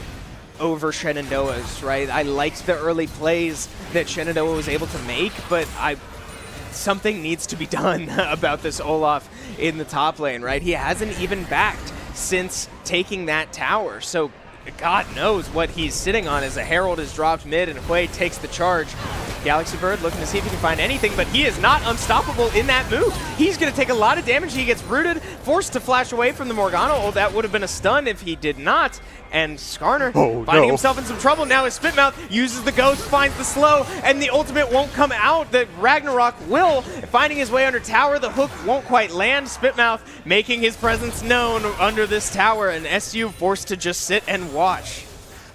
over Shenandoah's, right? I liked the early plays that Shenandoah was able to make, but something needs to be done about this Olaf in the top lane, right? He hasn't even backed since taking that tower, so God knows what he's sitting on as a Herald is dropped mid and Hui takes the charge. GalaxyBird looking to see if he can find anything, but he is not unstoppable in that move. He's going to take a lot of damage. He gets rooted, forced to flash away from the Morgana. Oh, that would have been a stun if he did not. And Skarner finding himself in some trouble. Now his Spitmouth uses the Ghost, finds the slow, and the ultimate won't come out. The Ragnarok will. Finding his way under tower, the hook won't quite land. Spitmouth making his presence known under this tower, and SU forced to just sit and watch.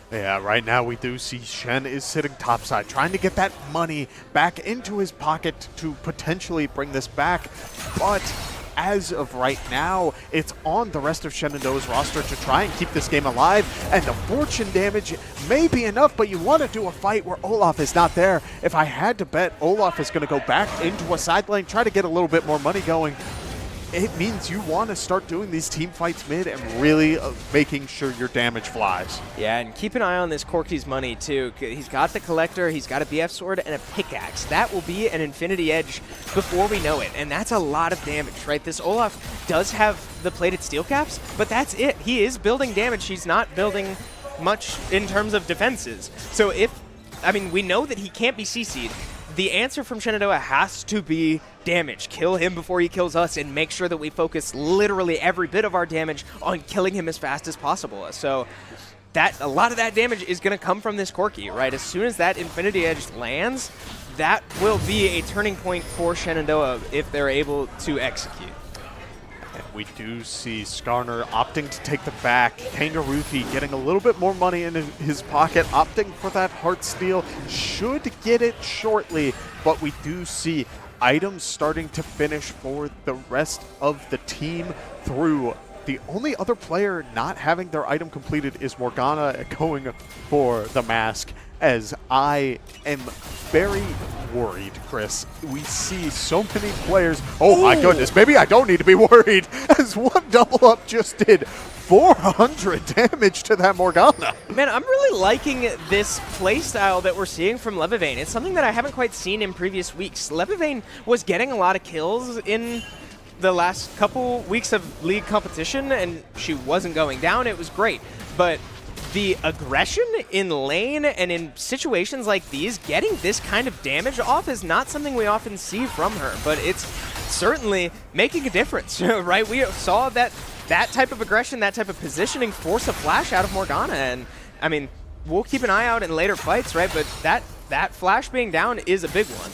Yeah, right now we do see Shen is sitting topside, trying to get that money back into his pocket to potentially bring this back. But as of right now, it's on the rest of Shenandoah's roster to try and keep this game alive. And the fortune damage may be enough, but you want to do a fight where Olaf is not there. If I had to bet, Olaf is going to go back into a side lane, try to get a little bit more money going. It means you want to start doing these team fights mid and really making sure your damage flies. Yeah, and keep an eye on this Corky's money too. He's got the Collector, he's got a BF Sword, and a Pickaxe. That will be an Infinity Edge before we know it, and that's a lot of damage, right? This Olaf does have the plated steel caps, but that's it. He is building damage. He's not building much in terms of defenses. So we know that he can't be CC'd. The answer from Shenandoah has to be damage. Kill him before he kills us, and make sure that we focus literally every bit of our damage on killing him as fast as possible. So a lot of that damage is going to come from this Corky, right? As soon as that Infinity Edge lands, that will be a turning point for Shenandoah if they're able to execute. We do see Skarner opting to take the back. KangarooFeet getting a little bit more money in his pocket, opting for that Heartsteel. Should get it shortly, but we do see items starting to finish for the rest of the team through. The only other player not having their item completed is Morgana going for the mask, as I am very worried, Chris. We see so many players. Oh my goodness, maybe I don't need to be worried, as one double up just did 400 damage to that Morgana. Man, I'm really liking this playstyle that we're seeing from Levavain. It's something that I haven't quite seen in previous weeks. Levavain was getting a lot of kills in the last couple weeks of league competition, and she wasn't going down. It was great. But the aggression in lane and in situations like these, getting this kind of damage off is not something we often see from her, but it's certainly making a difference, right? We saw that type of aggression, that type of positioning force a flash out of Morgana, and I mean, we'll keep an eye out in later fights, right? But that flash being down is a big one.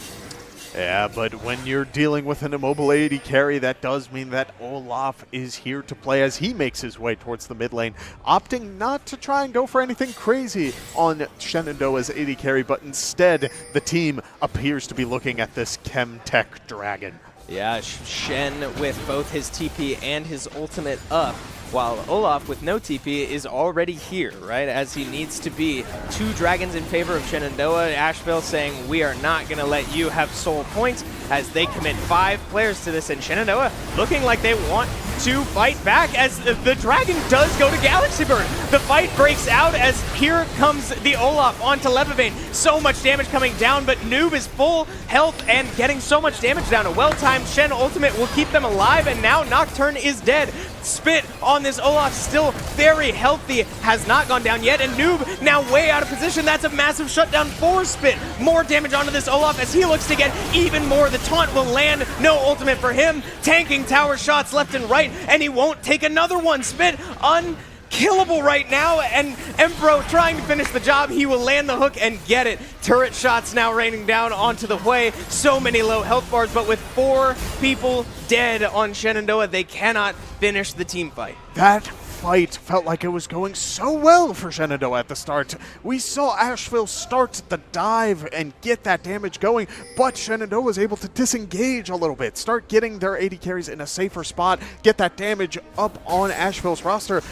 Yeah, but when you're dealing with an immobile AD carry, that does mean that Olaf is here to play as he makes his way towards the mid lane, opting not to try and go for anything crazy on Shenandoah's AD carry, but instead the team appears to be looking at this Chemtech Dragon. Yeah, Shen with both his TP and his ultimate up, while Olaf with no TP is already here, right, as he needs to be. 2 dragons in favor of Shenandoah. Asheville saying, we are not going to let you have soul points, as they commit 5 players to this, and Shenandoah looking like they want to fight back as the dragon does go to GalaxyBird. The fight breaks out as here comes the Olaf onto Levavain. So much damage coming down, but Noob is full health and getting so much damage down. A well-timed Shen ultimate will keep them alive, and now Nocturne is dead. Spit on this Olaf, still very healthy, has not gone down yet, and Noob now way out of position. That's a massive shutdown for Spit. More damage onto this Olaf as he looks to get even more. The taunt will land, no ultimate for him. Tanking tower shots left and right, and he won't take another one. Spit unkillable right now, and Empro trying to finish the job. He will land the hook and get it. Turret shots now raining down onto the Hwei. So many low health bars, but with 4 people dead on Shenandoah, they cannot finish the team fight. That fight felt like it was going so well for Shenandoah at the start. We saw Asheville start the dive and get that damage going, but Shenandoah was able to disengage a little bit, start getting their AD carries in a safer spot, get that damage up on Asheville's roster.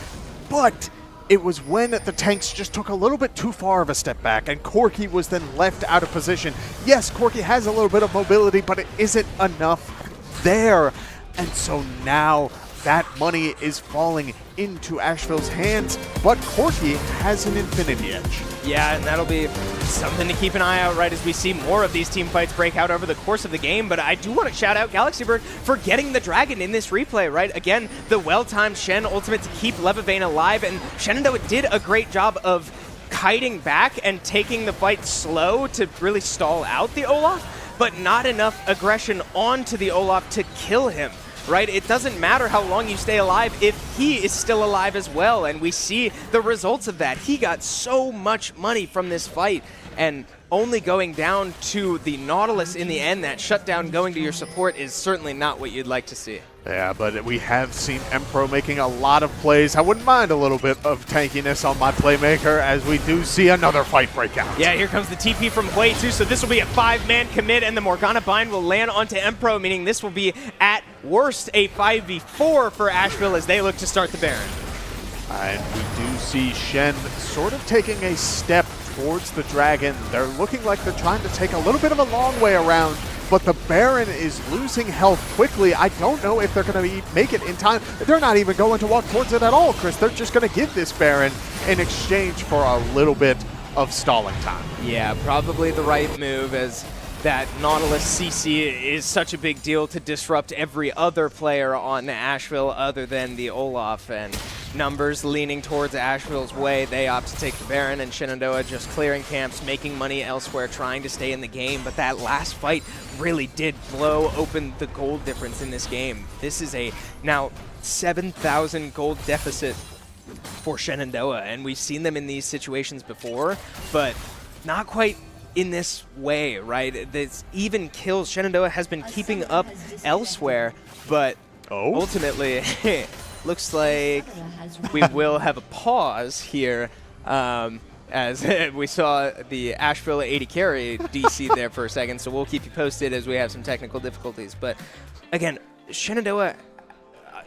But it was when the tanks just took a little bit too far of a step back, and Corki was then left out of position. Yes, Corki has a little bit of mobility, but it isn't enough there. And so now that money is falling into Asheville's hands, but Corki has an Infinity Edge. Yeah, and that'll be something to keep an eye out, right, as we see more of these team fights break out over the course of the game. But I do want to shout out GalaxyBird for getting the dragon in this replay, right? Again, the well-timed Shen ultimate to keep Levavain alive, and Shenandoah did a great job of kiting back and taking the fight slow to really stall out the Olaf, but not enough aggression onto the Olaf to kill him. Right? It doesn't matter how long you stay alive if he is still alive as well, and we see the results of that. He got so much money from this fight, and only going down to the Nautilus in the end, that shutdown going to your support, is certainly not what you'd like to see. Yeah, but we have seen Empro making a lot of plays. I wouldn't mind a little bit of tankiness on my playmaker as we do see another fight break out. Yeah, here comes the TP from Hwei too, so this will be a 5-man commit, and the Morgana bind will land onto Empro, meaning this will be, at worst, a 5v4 for Asheville as they look to start the Baron. And we do see Shen sort of taking a step towards the Dragon. They're looking like they're trying to take a little bit of a long way around, but the Baron is losing health quickly. I don't know if they're going to make it in time. They're not even going to walk towards it at all, Chris. They're just going to give this Baron in exchange for a little bit of stalling time. Yeah, probably the right move, as that Nautilus CC is such a big deal to disrupt every other player on Asheville other than the Olaf, and numbers leaning towards Asheville's way. They opt to take the Baron, and Shenandoah just clearing camps, making money elsewhere, trying to stay in the game. But that last fight really did blow open the gold difference in this game. This is a now 7,000 gold deficit for Shenandoah, and we've seen them in these situations before, but not quite in this way, right? This even kills. Shenandoah has been keeping up elsewhere, but ultimately, looks like we will have a pause here, as we saw the Asheville 80 carry DC there for a second, so we'll keep you posted as we have some technical difficulties. But again, Shenandoah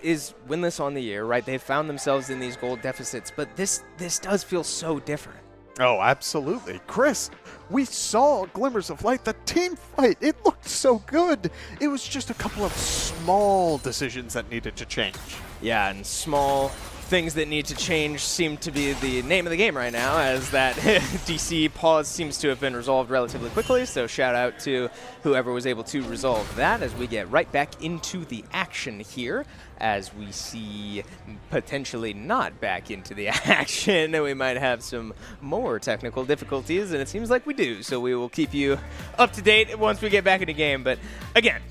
is winless on the year, right? They've found themselves in these gold deficits, but this does feel so different. Oh, absolutely. Chris, we saw glimmers of light. The team fight, it looked so good. It was just a couple of small decisions that needed to change. Yeah, and small things that need to change seem to be the name of the game right now, as that DC pause seems to have been resolved relatively quickly, so shout out to whoever was able to resolve that as we get right back into the action here, as we see potentially not back into the action. We might have some more technical difficulties, and it seems like we do, so we will keep you up to date once we get back into game. But again,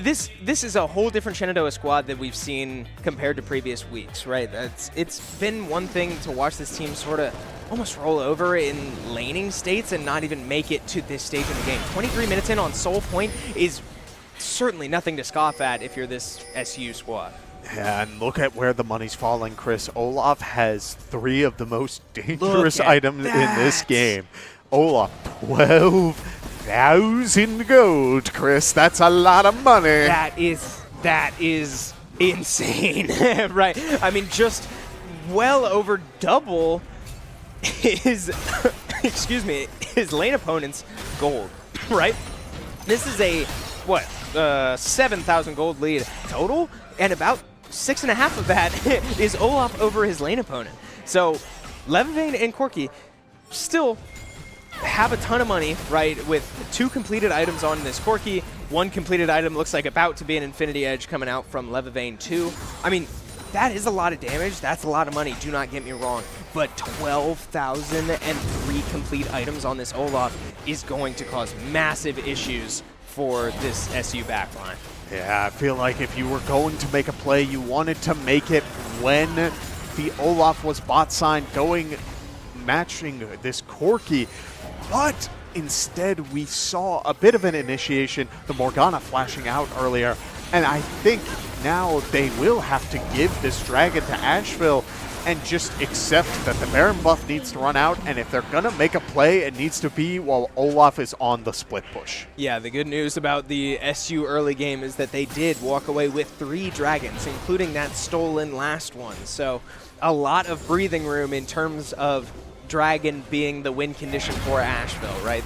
This is a whole different Shenandoah squad that we've seen compared to previous weeks, right? It's been one thing to watch this team sort of almost roll over in laning states and not even make it to this stage in the game. 23 minutes in on Soul Point is certainly nothing to scoff at if you're this SU squad. Yeah, and look at where the money's falling, Chris. Olaf has 3 of the most dangerous items in this game. Olaf, 12,000 gold, Chris. That's a lot of money. That is insane, right? I mean, just well over double his, excuse me, his lane opponent's gold, right? This is a, what, 7,000 gold lead total, and about 6.5 of that is Olaf over his lane opponent. So Levavain and Corki still have a ton of money, right, with 2 completed items on this Corki. 1 completed item looks like about to be an Infinity Edge coming out from Levavain 2. I mean, that is a lot of damage. That's a lot of money, do not get me wrong. But 12,003 complete items on this Olaf is going to cause massive issues for this SU backline. Yeah, I feel like if you were going to make a play, you wanted to make it when the Olaf was bot side matching this Corki. But instead, we saw a bit of an initiation, the Morgana flashing out earlier, and I think now they will have to give this Dragon to Asheville and just accept that the Baron buff needs to run out, and if they're going to make a play, it needs to be while Olaf is on the split push. Yeah, the good news about the SU early game is that they did walk away with 3 Dragons, including that stolen last one. So a lot of breathing room in terms of Dragon being the win condition for Asheville, right?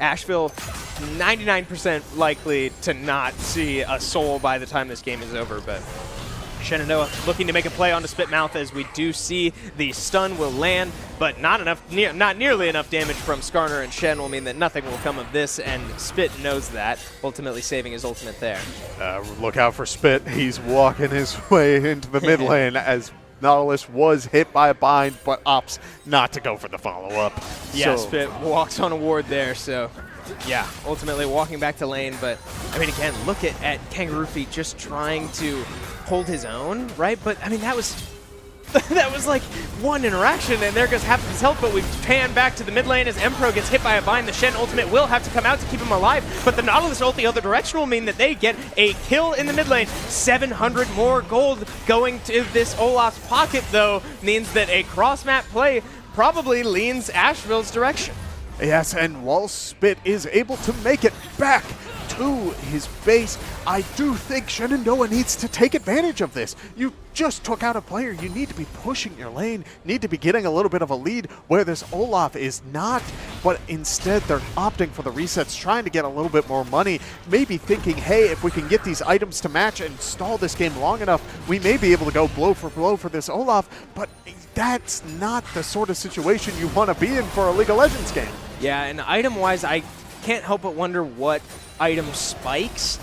Asheville 99% likely to not see a soul by the time this game is over, but Shenandoah looking to make a play onto Spitmouth, as we do see the stun will land, but not nearly enough damage from Skarner, and Shen will mean that nothing will come of this, and Spit knows that, ultimately saving his ultimate there. Look out for Spit. He's walking his way into the mid lane as Nautilus was hit by a bind, but opts not to go for the follow-up. Yeah, so Spit walks on a ward there, so yeah, ultimately walking back to lane. But I mean, again, look at KangarooFeet just trying to hold his own, right? But I mean, that was like one interaction, and there goes half of his health. But we pan back to the mid lane as Empro gets hit by a bind. The Shen ultimate will have to come out to keep him alive, but the Nautilus ult the other direction will mean that they get a kill in the mid lane. 700 more gold going to this Olaf's pocket, though, means that a cross-map play probably leans Asheville's direction. Yes, and while Spit is able to make it back to his base, I do think Shenandoah needs to take advantage of this. You just took out a player. You need to be pushing your lane, need to be getting a little bit of a lead where this Olaf is not, but instead they're opting for the resets, trying to get a little bit more money, maybe thinking, hey, if we can get these items to match and stall this game long enough, we may be able to go blow for this Olaf, but that's not the sort of situation you want to be in for a League of Legends game. Yeah, and item-wise, I can't help but wonder what item spikes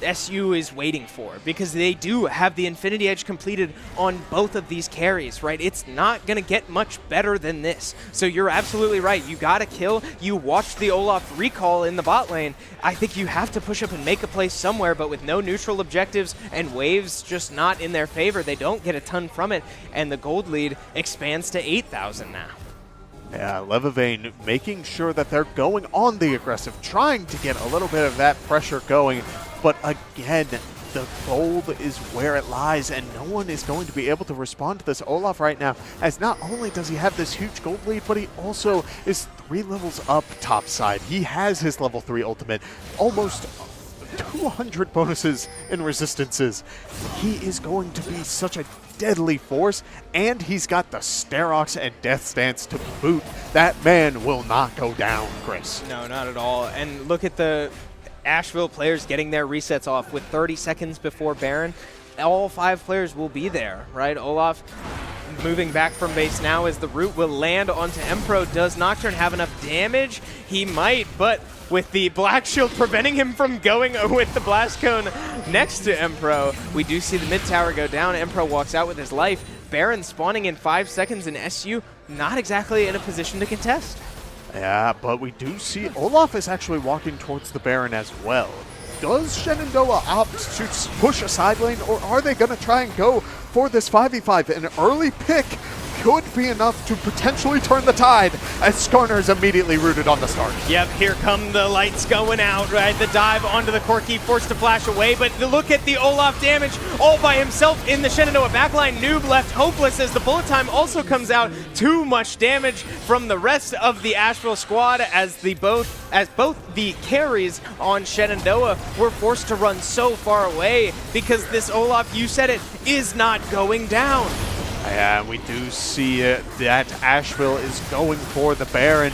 SU is waiting for, because they do have the Infinity Edge completed on both of these carries, right? It's not going to get much better than this. So you're absolutely right. You got to kill. You watched the Olaf recall in the bot lane. I think you have to push up and make a play somewhere, but with no neutral objectives and waves just not in their favor, they don't get a ton from it, and the gold lead expands to 8,000 now. Yeah, Levavain making sure that they're going on the aggressive, trying to get a little bit of that pressure going. But again, the gold is where it lies, and no one is going to be able to respond to this Olaf right now, as not only does he have this huge gold lead, but he also is 3 levels up top side. He has his level 3 ultimate, almost 200 bonuses in resistances. He is going to be such a deadly force, and he's got the Sterox and Death Stance to boot. That man will not go down, Chris. No, not at all. And look at the Asheville players getting their resets off with 30 seconds before Baron. All 5 players will be there, right? Olaf moving back from base now as the root will land onto Empro. Does Nocturne have enough damage? He might, but with the Black Shield preventing him from going with the Blast Cone next to Empro, we do see the mid tower go down. Empro walks out with his life. Baron spawning in 5 seconds, and SU not exactly in a position to contest. Yeah, but we do see Olaf is actually walking towards the Baron as well. Does Shenandoah opt to push a side lane, or are they going to try and go for this 5v5? An early pick could be enough to potentially turn the tide, as Skarner is immediately rooted on the start. Yep, here come the lights going out, right? The dive onto the Corki, forced to flash away, but look at the Olaf damage all by himself in the Shenandoah backline. Noob left hopeless as the bullet time also comes out. Too much damage from the rest of the Asheville squad as both the carries on Shenandoah were forced to run so far away because this Olaf, you said it, is not going down. And we do see that Asheville is going for the Baron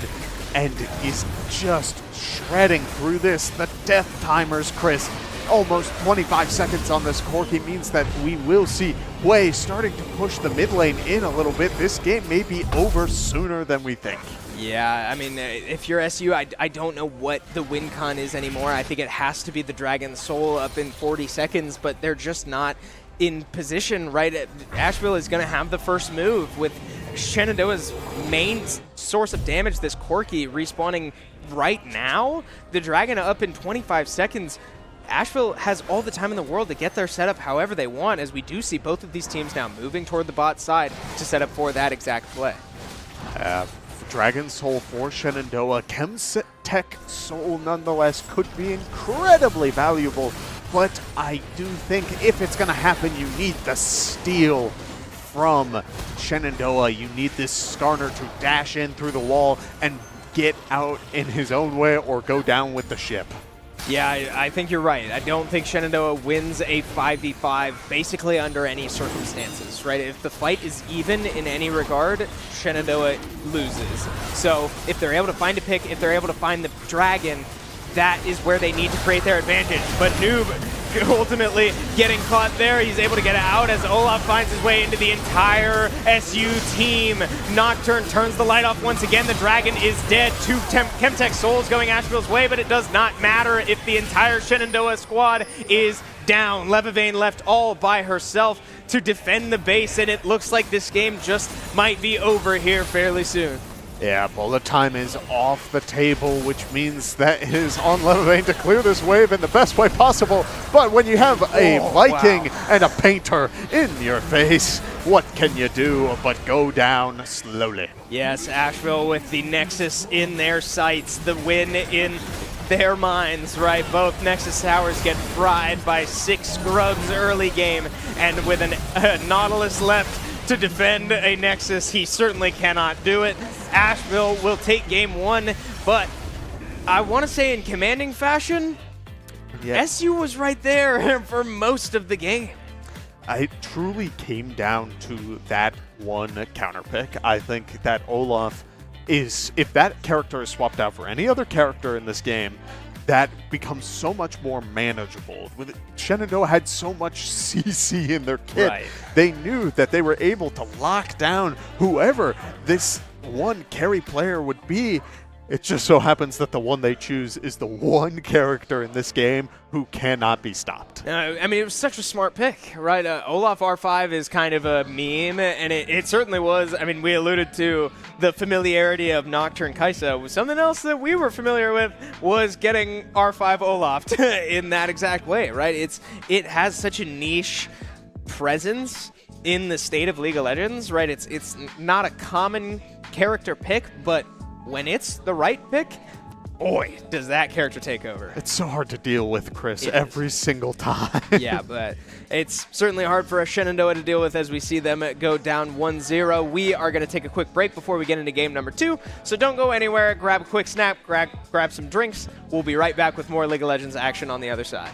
and is just shredding through this. The death timers, Chris, almost 25 seconds on this Corki means that we will see Way starting to push the mid lane in a little bit. This game may be over sooner than we think. Yeah, I mean, if you're SU, I don't know what the win con is anymore. I think it has to be the Dragon Soul up in 40 seconds, but they're just not in position, right? Asheville is going to have the first move with Shenandoah's main source of damage, this Corki, respawning right now. The Dragon up in 25 seconds. Asheville has all the time in the world to get their setup however they want, as we do see both of these teams now moving toward the bot side to set up for that exact play. Dragon Soul for Shenandoah. Chemtech Soul nonetheless could be incredibly valuable, but I do think if it's going to happen, you need the steal from Shenandoah. You need this Skarner to dash in through the wall and get out in his own way or go down with the ship. Yeah, I think you're right. I don't think Shenandoah wins a 5v5 basically under any circumstances, right? If the fight is even in any regard, Shenandoah loses. So if they're able to find a pick, if they're able to find the Dragon, that is where they need to create their advantage. But Noob ultimately getting caught there. He's able to get out as Olaf finds his way into the entire SU team. Nocturne turns the light off once again. The Dragon is dead. 2 Chemtech Souls going Asheville's way, but it does not matter if the entire Shenandoah squad is down. Levavain left all by herself to defend the base, and it looks like this game just might be over here fairly soon. Yeah, bullet time is off the table, which means that it is on Levavain to clear this wave in the best way possible. But when you have a Viking and a Painter in your face, what can you do but go down slowly? Yes, Asheville with the Nexus in their sights, the win in their minds, right? Both Nexus towers get fried by 6 Scrubs early game, and with a Nautilus left to defend a Nexus, he certainly cannot do it. Asheville will take game 1, but I want to say in commanding fashion, SU was right there for most of the game. It truly came down to that one counter pick. I think that Olaf is, if that character is swapped out for any other character in this game, that becomes so much more manageable. With Shenandoah had so much CC in their kit, they knew that they were able to lock down whoever this one carry player would be. It just so happens that the one they choose is the one character in this game who cannot be stopped. I mean, it was such a smart pick, right? Olaf R5 is kind of a meme, and it certainly was. I mean, we alluded to the familiarity of Nocturne Kaisa. Something else that we were familiar with was getting R5 Olaf in that exact way, right? It has such a niche presence in the state of League of Legends, right? It's not a common character pick, but when it's the right pick, boy, does that character take over. It's so hard to deal with, Chris, every single time. Yeah, but it's certainly hard for a Shenandoah to deal with as we see them go down 1-0. We are going to take a quick break before we get into game number 2, so don't go anywhere. Grab a quick snap, grab some drinks. We'll be right back with more League of Legends action on the other side.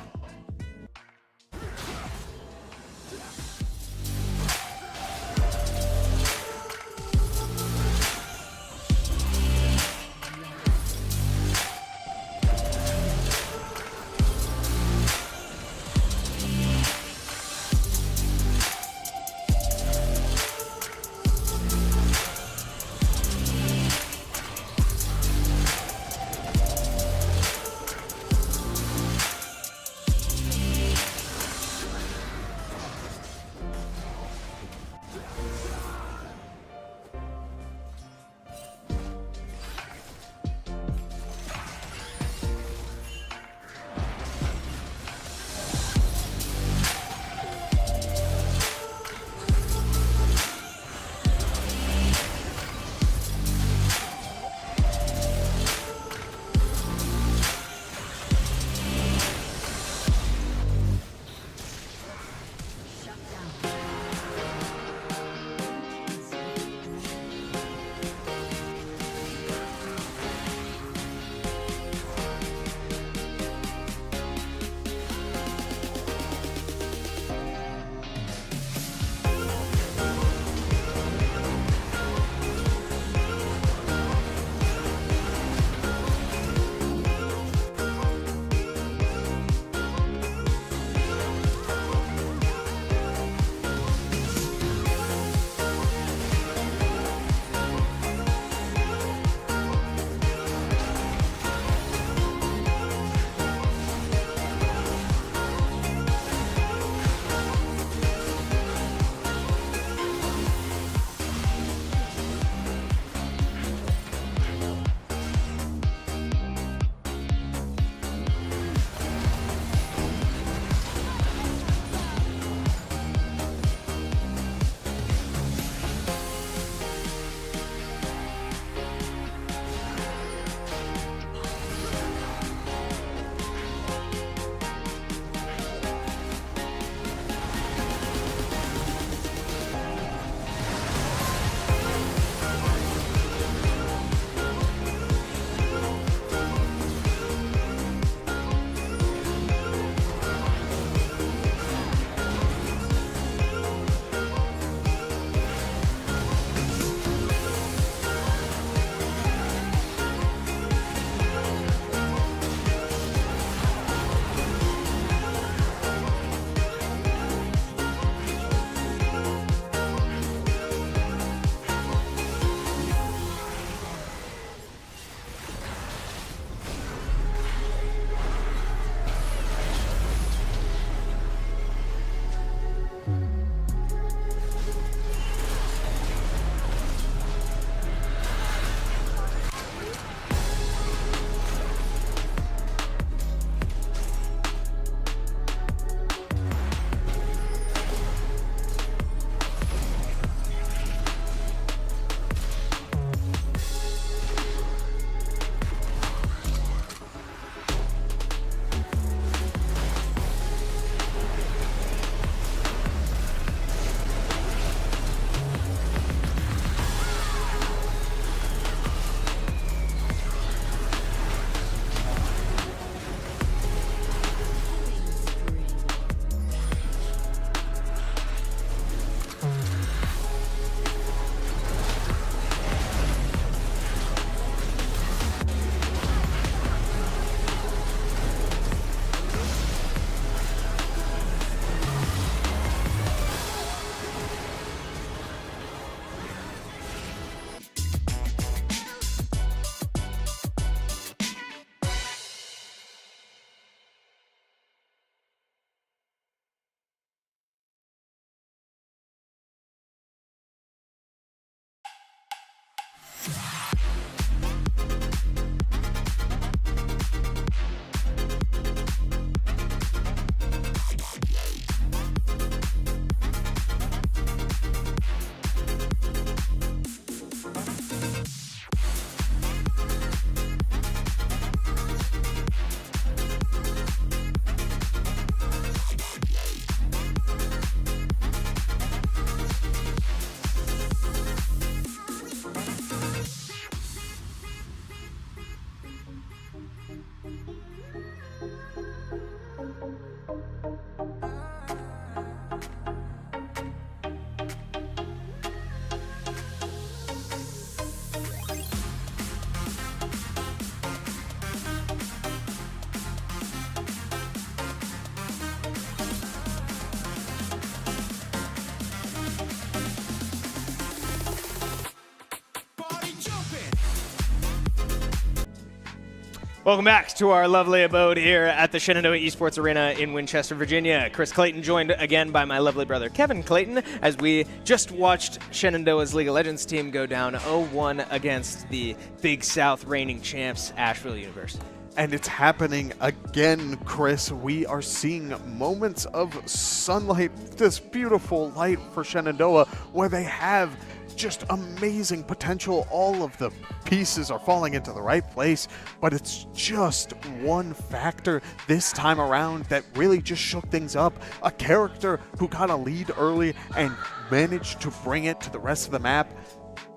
Welcome back to our lovely abode here at the Shenandoah Esports Arena in Winchester, Virginia. Chris Clayton joined again by my lovely brother Kevin Clayton as we just watched Shenandoah's League of Legends team go down 0-1 against the Big South reigning champs, Asheville University. And it's happening again, Chris. We are seeing moments of sunlight, this beautiful light for Shenandoah, where they have just amazing potential. All of the pieces are falling into the right place, but it's just one factor this time around that really just shook things up. A character who got a lead early and managed to bring it to the rest of the map.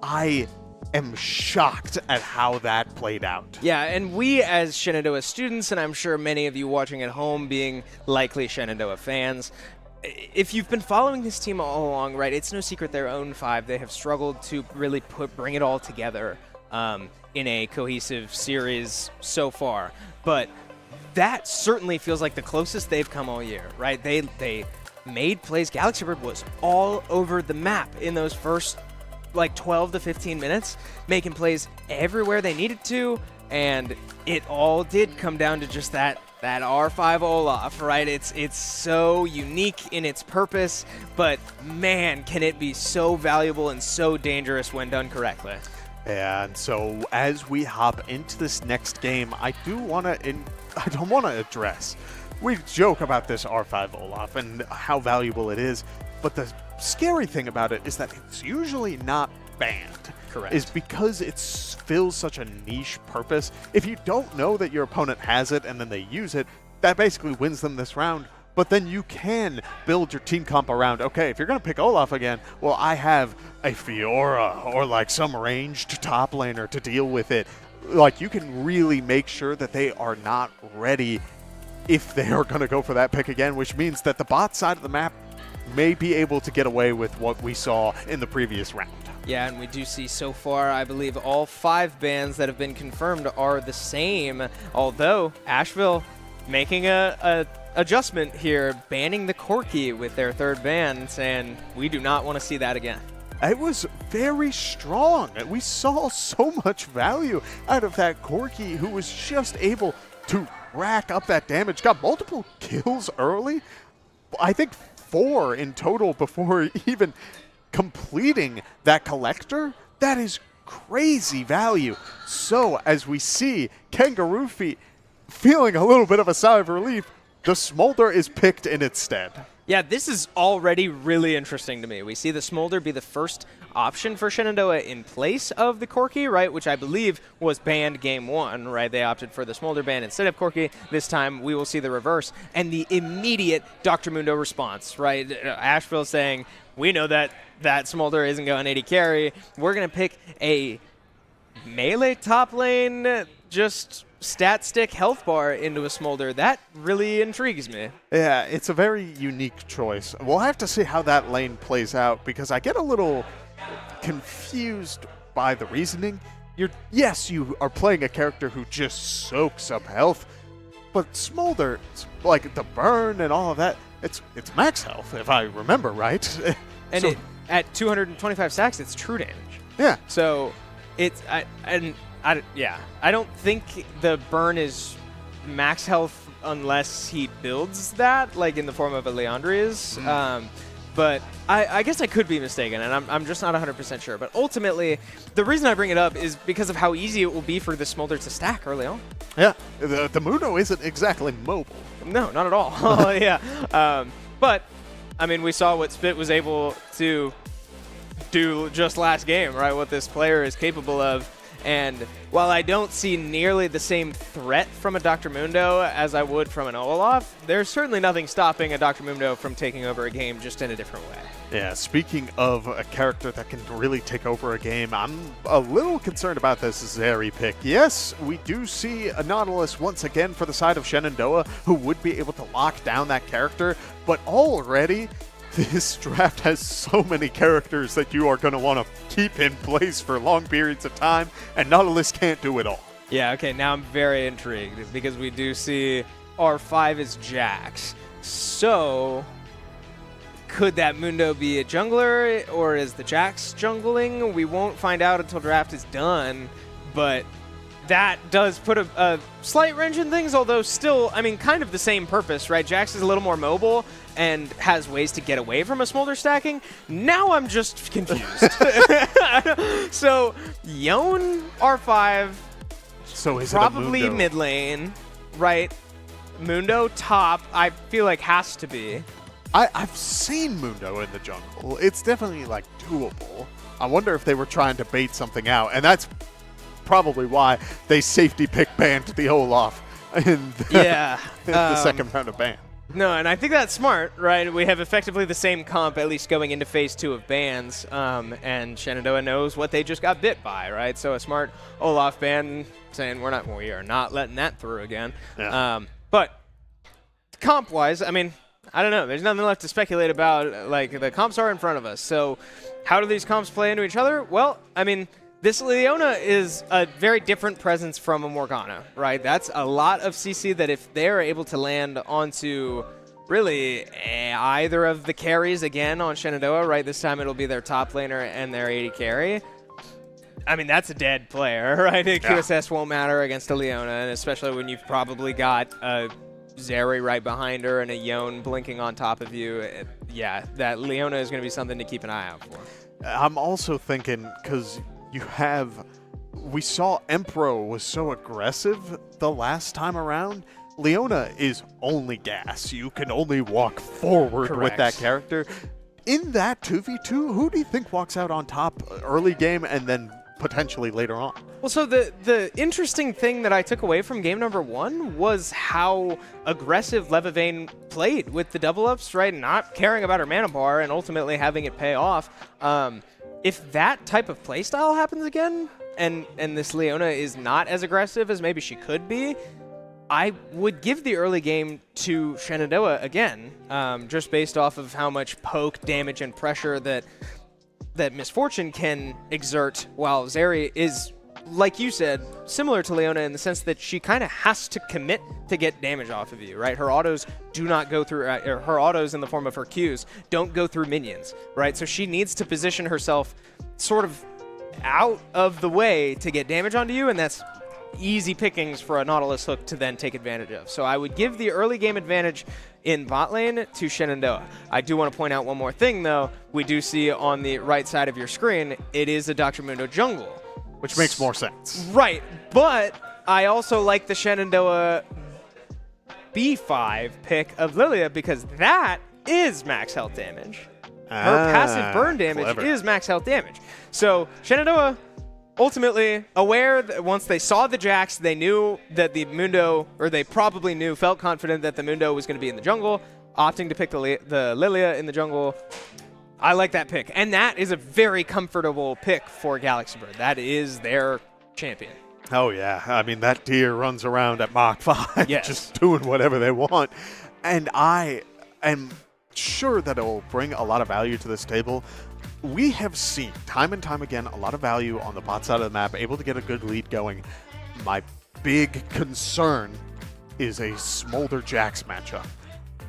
I am shocked at how that played out. Yeah, and we as Shenandoah students, and I'm sure many of you watching at home being likely Shenandoah fans, if you've been following this team all along, right, it's no secret their own 5. They have struggled to really bring it all together in a cohesive series so far. But that certainly feels like the closest they've come all year, right? They made plays. GalaxyBird was all over the map in those first like 12 to 15 minutes, making plays everywhere they needed to, and it all did come down to just that R5 Olaf, right? It's so unique in its purpose, but man, can it be so valuable and so dangerous when done correctly. And so as we hop into this next game, I don't want to address. We joke about this R5 Olaf and how valuable it is, but the scary thing about it is that it's usually not banned. Correct. Is because it fills such a niche purpose. If you don't know that your opponent has it and then they use it, that basically wins them this round. But then you can build your team comp around, okay, if you're going to pick Olaf again, well, I have a Fiora or like some ranged top laner to deal with it. Like, you can really make sure that they are not ready if they are going to go for that pick again, which means that the bot side of the map may be able to get away with what we saw in the previous round. Yeah, and we do see so far, I believe all 5 bans that have been confirmed are the same, although Asheville making a adjustment here, banning the Corki with their 3rd ban, and we do not want to see that again. It was very strong. We saw so much value out of that Corki, who was just able to rack up that damage, got multiple kills early. I think 4 in total before even completing that collector. That is crazy value. So as we see KangarooFeet feeling a little bit of a sigh of relief, the Smolder is picked in its stead. Yeah, this is already really interesting to me. We see the Smolder be the first option for Shenandoah in place of the Corki, right, which I believe was banned game 1, right? They opted for the Smolder ban instead of Corki. This time we will see the reverse and the immediate Dr. Mundo response, right? Asheville saying, we know that Smolder isn't going 80 carry. We're going to pick a melee top lane, just stat stick health bar into a Smolder. That really intrigues me. Yeah, it's a very unique choice. We'll have to see how that lane plays out, because I get a little confused by the reasoning. Yes, you are playing a character who just soaks up health, but Smolder, like the burn and all of that, it's max health, if I remember right. And so, at 225 stacks, it's true damage. Yeah. So it's I don't think the burn is max health unless he builds that, like in the form of a Leandri's. But I guess I could be mistaken, and I'm just not 100% sure. But ultimately, the reason I bring it up is because of how easy it will be for the Smolder to stack early on. Yeah, the Mundo isn't exactly mobile. No, not at all. Yeah. But, I mean, we saw what Spit was able to do just last game, right? What this player is capable of. And while I don't see nearly the same threat from a Dr. Mundo as I would from an Olaf, there's certainly nothing stopping a Dr. Mundo from taking over a game just in a different way. Yeah, speaking of a character that can really take over a game, I'm a little concerned about this Zeri pick. Yes, we do see a Nautilus once again for the side of Shenandoah, who would be able to lock down that character, but already this draft has so many characters that you are going to want to keep in place for long periods of time, and Nautilus can't do it all. Yeah, okay, now I'm very intrigued because we do see R5 is Jax. So, could that Mundo be a jungler, or is the Jax jungling? We won't find out until draft is done, but that does put a slight wrench in things, although still, I mean, kind of the same purpose, right? Jax is a little more mobile and has ways to get away from a Smolder stacking. Now I'm just confused. So, Yone R5, So is probably it a Mundo? mid lane, right? Mundo top, I feel like has to be. I've seen Mundo in the jungle. It's definitely like doable. I wonder if they were trying to bait something out, and that's probably why they safety pick banned the Olaf in the second round of ban. No, and I think that's smart, right? We have effectively the same comp, at least going into phase 2 of bans, and Shenandoah knows what they just got bit by, right? So a smart Olaf ban saying we are not letting that through again. Yeah. But comp-wise, I mean, I don't know. There's nothing left to speculate about. Like, the comps are in front of us. So how do these comps play into each other? Well, I mean, this Leona is a very different presence from a Morgana, right? That's a lot of CC that if they're able to land onto really either of the carries again on Shenandoah, right? This time it'll be their top laner and their AD carry. I mean, that's a dead player, right? QSS won't matter against a Leona, and especially when you've probably got a Zeri right behind her and a Yone blinking on top of you. Yeah, that Leona is going to be something to keep an eye out for. I'm also thinking, because we saw Empro was so aggressive the last time around. Leona is only gas. You can only walk forward with that character. In that 2v2, who do you think walks out on top early game and then potentially later on? Well, so the interesting thing that I took away from game number 1 was how aggressive Levavain played with the double ups, right? Not caring about her mana bar and ultimately having it pay off. If that type of playstyle happens again, and this Leona is not as aggressive as maybe she could be, I would give the early game to Shenandoah again, just based off of how much poke, damage, and pressure that Misfortune can exert, while Zeri is, like you said, similar to Leona in the sense that she kind of has to commit to get damage off of you, right? Her autos do not go through, her autos in the form of her Qs don't go through minions, right? So she needs to position herself sort of out of the way to get damage onto you, and that's easy pickings for a Nautilus hook to then take advantage of. So I would give the early game advantage in bot lane to Shenandoah. I do want to point out one more thing, though. We do see on the right side of your screen, it is a Dr. Mundo jungle. Which makes more sense. Right, but I also like the Shenandoah B5 pick of Lilia because that is max health damage. Her passive burn damage is max health damage. So Shenandoah ultimately aware that once they saw the Jax, they knew that the Mundo, or they probably knew, felt confident that the Mundo was going to be in the jungle, opting to pick the Lilia in the jungle. I like that pick. And that is a very comfortable pick for GalaxyBird. That is their champion. Oh, yeah. I mean, that deer runs around at Mach 5 just doing whatever they want. And I am sure that it will bring a lot of value to this table. We have seen time and time again a lot of value on the bot side of the map, able to get a good lead going. My big concern is a Smolder Jax matchup.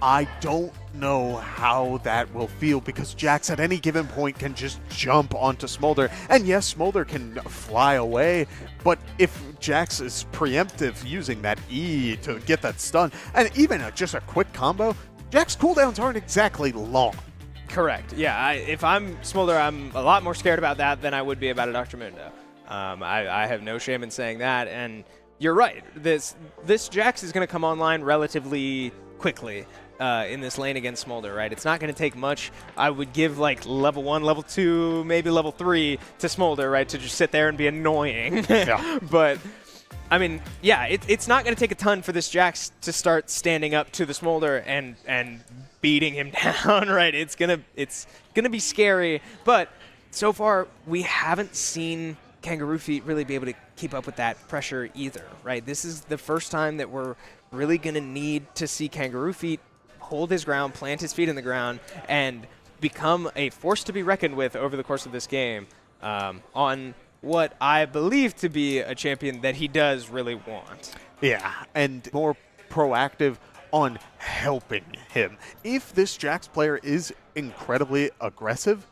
I don't know how that will feel because Jax at any given point can just jump onto Smolder. And yes, Smolder can fly away, but if Jax is preemptive using that E to get that stun, and even just a quick combo, Jax cooldowns aren't exactly long. Correct. Yeah, if I'm Smolder, I'm a lot more scared about that than I would be about a Dr. Mundo. I have no shame in saying that, and you're right. This Jax is going to come online relatively quickly in this lane against Smolder, right? It's not going to take much. I would give like level 1, level 2, maybe level 3 to Smolder, right, to just sit there and be annoying. Yeah. But I mean, yeah, it's not going to take a ton for this Jax to start standing up to the Smolder and beating him down, right? It's gonna be scary, but so far we haven't seen KangarooFeet really be able to keep up with that pressure either, right? This is the first time that we're really gonna need to see KangarooFeet hold his ground, plant his feet in the ground, and become a force to be reckoned with over the course of this game on what I believe to be a champion that he does really want. Yeah, and more proactive on helping him. If this Jax player is incredibly aggressive,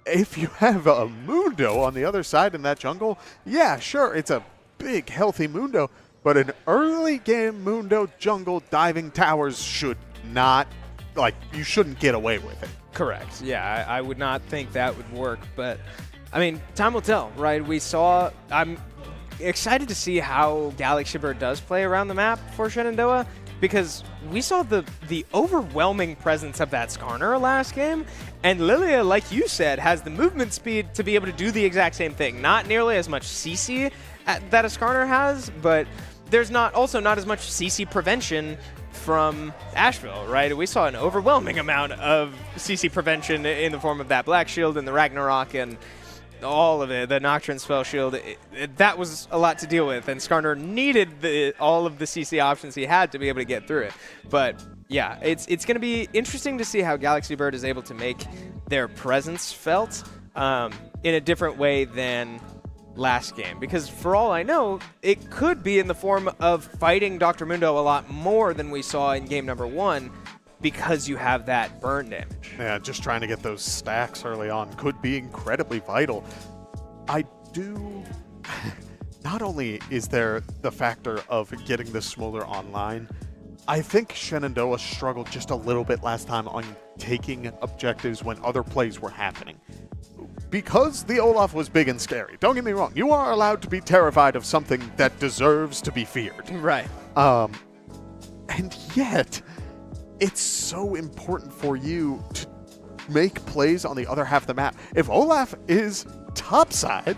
if you have a Mundo on the other side in that jungle, yeah, sure, it's a big, healthy Mundo, but an early game Mundo jungle diving towers should not, like, you shouldn't get away with it. Correct. Yeah, I would not think that would work, but I mean, time will tell, right? I'm excited to see how GalaxyBird does play around the map for Shenandoah, because we saw the overwhelming presence of that Skarner last game, and Lilia, like you said, has the movement speed to be able to do the exact same thing. Not nearly as much CC that a Skarner has, but there's also not as much CC prevention from Asheville, right? We saw an overwhelming amount of CC prevention in the form of that Black Shield and the Ragnarok and all of it, the Nocturne Spell Shield. That was a lot to deal with, and Skarner needed all of the CC options he had to be able to get through it. But yeah, it's going to be interesting to see how GalaxyBird is able to make their presence felt in a different way than last game, because for all I know, it could be in the form of fighting Dr. Mundo a lot more than we saw in game number 1, because you have that burn damage. Yeah, just trying to get those stacks early on could be incredibly vital. I do... Not only is there the factor of getting the Smolder online, I think Shenandoah struggled just a little bit last time on taking objectives when other plays were happening. Because the Olaf was big and scary. Don't get me wrong, you are allowed to be terrified of something that deserves to be feared. Right. And yet, it's so important for you to make plays on the other half of the map. If Olaf is topside,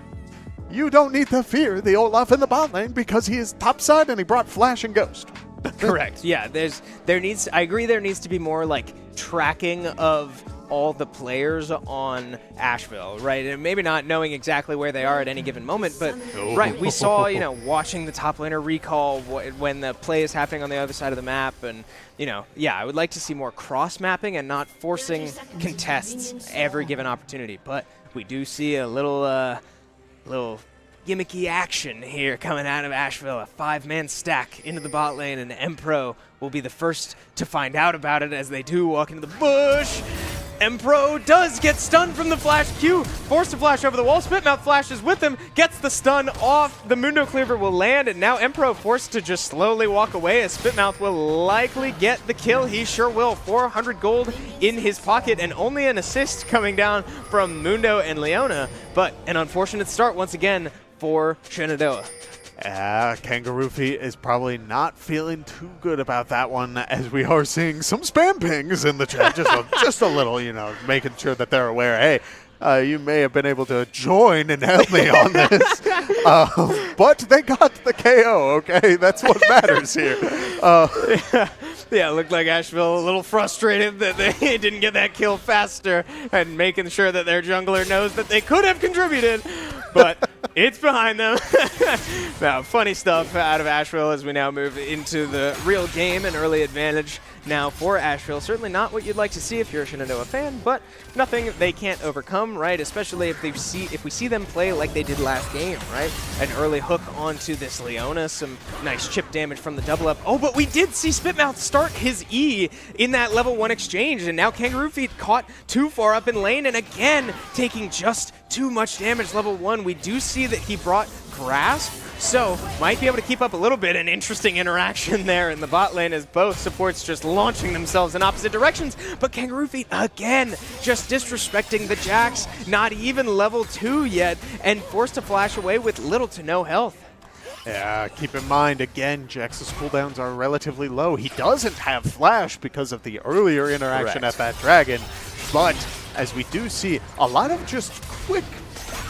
you don't need to fear the Olaf in the bot lane because he is topside and he brought Flash and Ghost. Correct. Yeah, I agree there needs to be more like tracking of all the players on Asheville, right? And maybe not knowing exactly where they are at any given moment, but right, we saw, watching the top laner recall when the play is happening on the other side of the map, and, yeah, I would like to see more cross-mapping and not forcing contests every given opportunity, but we do see a little gimmicky action here coming out of Asheville. A 5-man stack into the bot lane, and Empro will be the first to find out about it as they do walk into the bush. Empro does get stunned from the flash Q, forced to flash over the wall. Spitmouth flashes with him, gets the stun off. The Mundo Cleaver will land, and now Empro forced to just slowly walk away as Spitmouth will likely get the kill. He sure will. 400 gold in his pocket, and only an assist coming down from Mundo and Leona, but an unfortunate start once again for Shenandoah. KangarooFeet is probably not feeling too good about that one, as we are seeing some spam pings in the chat. Just a little, making sure that they're aware, hey, you may have been able to join and help me on this. But they got the KO, okay? That's what matters here. Yeah, it looked like Asheville a little frustrated that they didn't get that kill faster and making sure that their jungler knows that they could have contributed, but it's behind them. Now, funny stuff out of Asheville as we now move into the real game, and early advantage now for Asheville. Certainly not what you'd like to see if you're a Shenandoah fan, but nothing they can't overcome, right? Especially if we see them play like they did last game, right? An early hook onto this Leona, some nice chip damage from the double up. Oh, but we did see Spitmouth start his E in that level 1 exchange, and now KangarooFeet caught too far up in lane, and again taking just too much damage level 1. We do see that he brought Grasp, so might be able to keep up a little bit. An interesting interaction there in the bot lane as both supports just launching themselves in opposite directions, but KangarooFeet again just disrespecting the Jax, not even level 2 yet, and forced to flash away with little to no health. Yeah, keep in mind, again, Jax's cooldowns are relatively low. He doesn't have Flash because of the earlier interaction at that dragon, but as we do see, a lot of just quick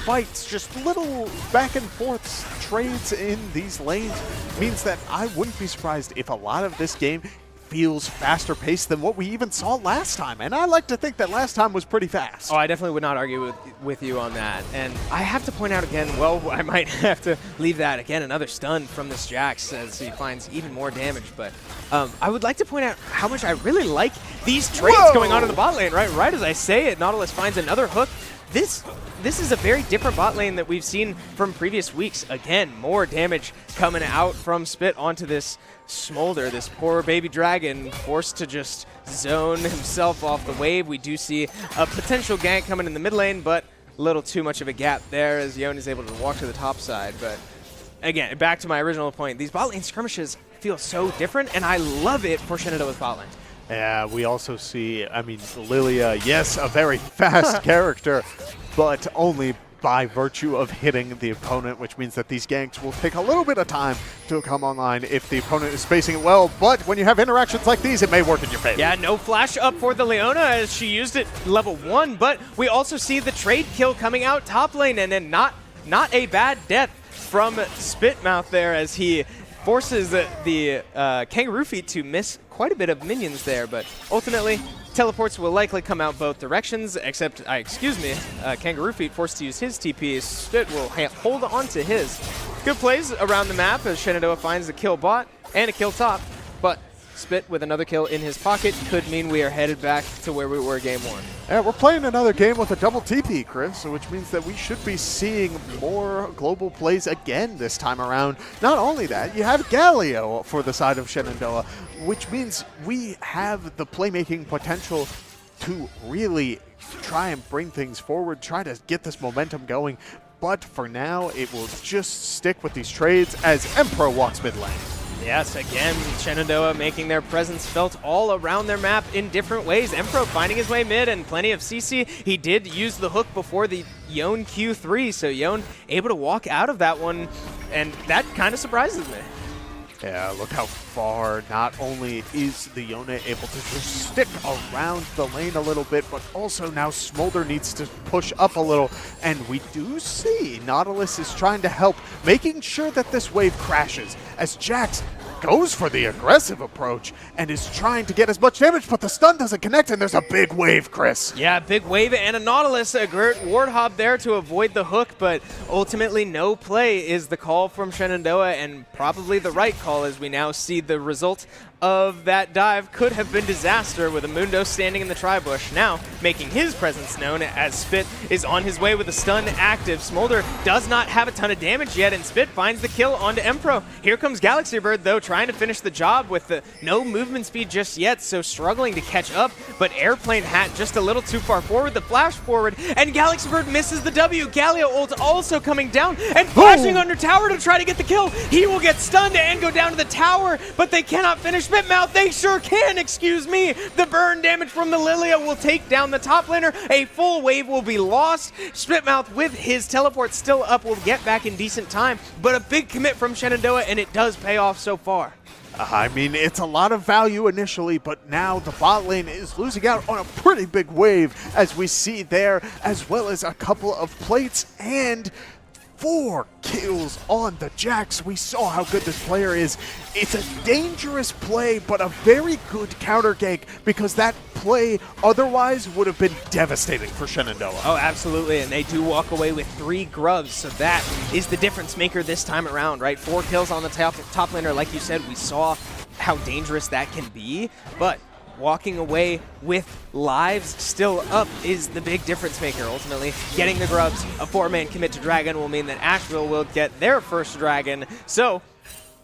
fights, just little back and forths, trades in these lanes, means that I wouldn't be surprised if a lot of this game feels faster paced than what we even saw last time. And I like to think that last time was pretty fast. Oh, I definitely would not argue with you on that. And I have to point out again, well, I might have to leave that again, another stun from this Jax as he finds even more damage. But I would like to point out how much I really like these trades going on in the bot lane, right? Right as I say it, Nautilus finds another hook. This is a very different bot lane that we've seen from previous weeks. Again, more damage coming out from Spit onto this Smolder, this poor baby dragon, forced to just zone himself off the wave. We do see a potential gank coming in the mid lane, but a little too much of a gap there as Yon is able to walk to the top side. But again, back to my original point, these bot lane skirmishes feel so different, and I love it for Shenandoah's bot lane. Yeah, we also see, I mean, Lilia, yes, a very fast character, but only by virtue of hitting the opponent, which means that these ganks will take a little bit of time to come online if the opponent is spacing it well. But when you have interactions like these, it may work in your favor. Yeah, no flash up for the Leona as she used it level 1, but we also see the trade kill coming out top lane, and then not a bad death from Spitmouth there as he forces the KangarooFeet to miss quite a bit of minions there, but ultimately teleports will likely come out both directions, except, KangarooFeet forced to use his TP. Spit will hold on to his. Good plays around the map as Shenandoah finds a kill bot and a kill top, but Spit with another kill in his pocket could mean we are headed back to where we were game 1. Yeah, we're playing another game with a double TP, Chris, which means that we should be seeing more global plays again this time around. Not only that, you have Galio for the side of Shenandoah, which means we have the playmaking potential to really try and bring things forward, try to get this momentum going. But for now, it will just stick with these trades as Empro walks mid lane. Yes, again, Shenandoah making their presence felt all around their map in different ways. Empro finding his way mid and plenty of CC. He did use the hook before the Yone Q3, so Yone able to walk out of that one, and that kind of surprises me. Yeah, look how far not only is the Yone able to just stick around the lane a little bit, but also now Smolder needs to push up a little. And we do see Nautilus is trying to help, making sure that this wave crashes as Jax goes for the aggressive approach and is trying to get as much damage, but the stun doesn't connect, and there's a big wave, Chris. Yeah, big wave and a Nautilus, a great Wardhob there to avoid the hook, but ultimately no play is the call from Shenandoah, and probably the right call as we now see the result of that dive could have been disaster with a Mundo standing in the tri-bush, now making his presence known as Spit is on his way with a stun active. Smolder does not have a ton of damage yet, and Spit finds the kill onto Empro. Here comes GalaxyBird, though, trying to finish the job with the no movement speed just yet, so struggling to catch up, but Airplane Hat just a little too far forward, the flash forward, and GalaxyBird misses the W. Galio ult also coming down and flashing under tower to try to get the kill. He will get stunned and go down to the tower, but they cannot finish Spitmouth. They sure can, excuse me. The burn damage from the Lilia will take down the top laner. A full wave will be lost. Spitmouth with his teleport still up will get back in decent time, but a big commit from Shenandoah, and it does pay off so far. I mean, it's a lot of value initially, but now the bot lane is losing out on a pretty big wave, as we see there, as well as a couple of plates and 4 kills on the Jax. We saw how good this player is. It's a dangerous play, but a very good counter gank, because that play otherwise would have been devastating for Shenandoah. Oh, absolutely, and they do walk away with 3 grubs, so that is the difference maker this time around, right? 4 kills on the top laner. Like you said, we saw how dangerous that can be, but walking away with lives still up is the big difference maker. Ultimately, getting the grubs, a 4-man commit to Dragon will mean that Asheville will get their first Dragon. So,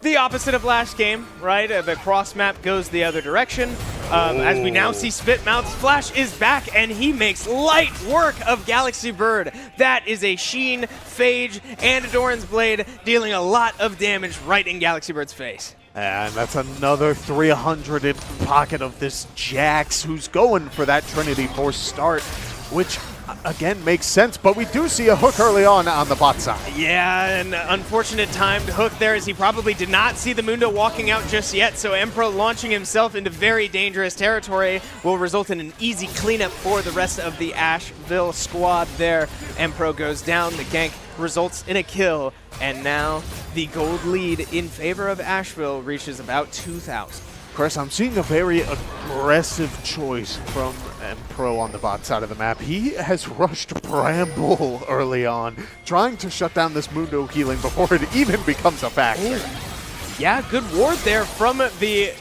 the opposite of last game, right? The cross map goes the other direction. As we now see Spitmouth's flash is back, and he makes light work of GalaxyBird. That is a Sheen, Phage, and a Doran's Blade, dealing a lot of damage right in GalaxyBird's face. And that's another 300 in pocket of this Jax, who's going for that Trinity Force start, which again makes sense, but we do see a hook early on the bot side. Yeah, an unfortunate timed hook there, as he probably did not see the Mundo walking out just yet, so Empro launching himself into very dangerous territory will result in an easy cleanup for the rest of the Asheville squad there. Empro goes down, the gank results in a kill, and now the gold lead in favor of Asheville reaches about 2,000. Chris, I'm seeing a very aggressive choice from Empro on the bot side of the map. He has rushed Bramble early on, trying to shut down this Mundo healing before it even becomes a factor. Yeah, good ward there from the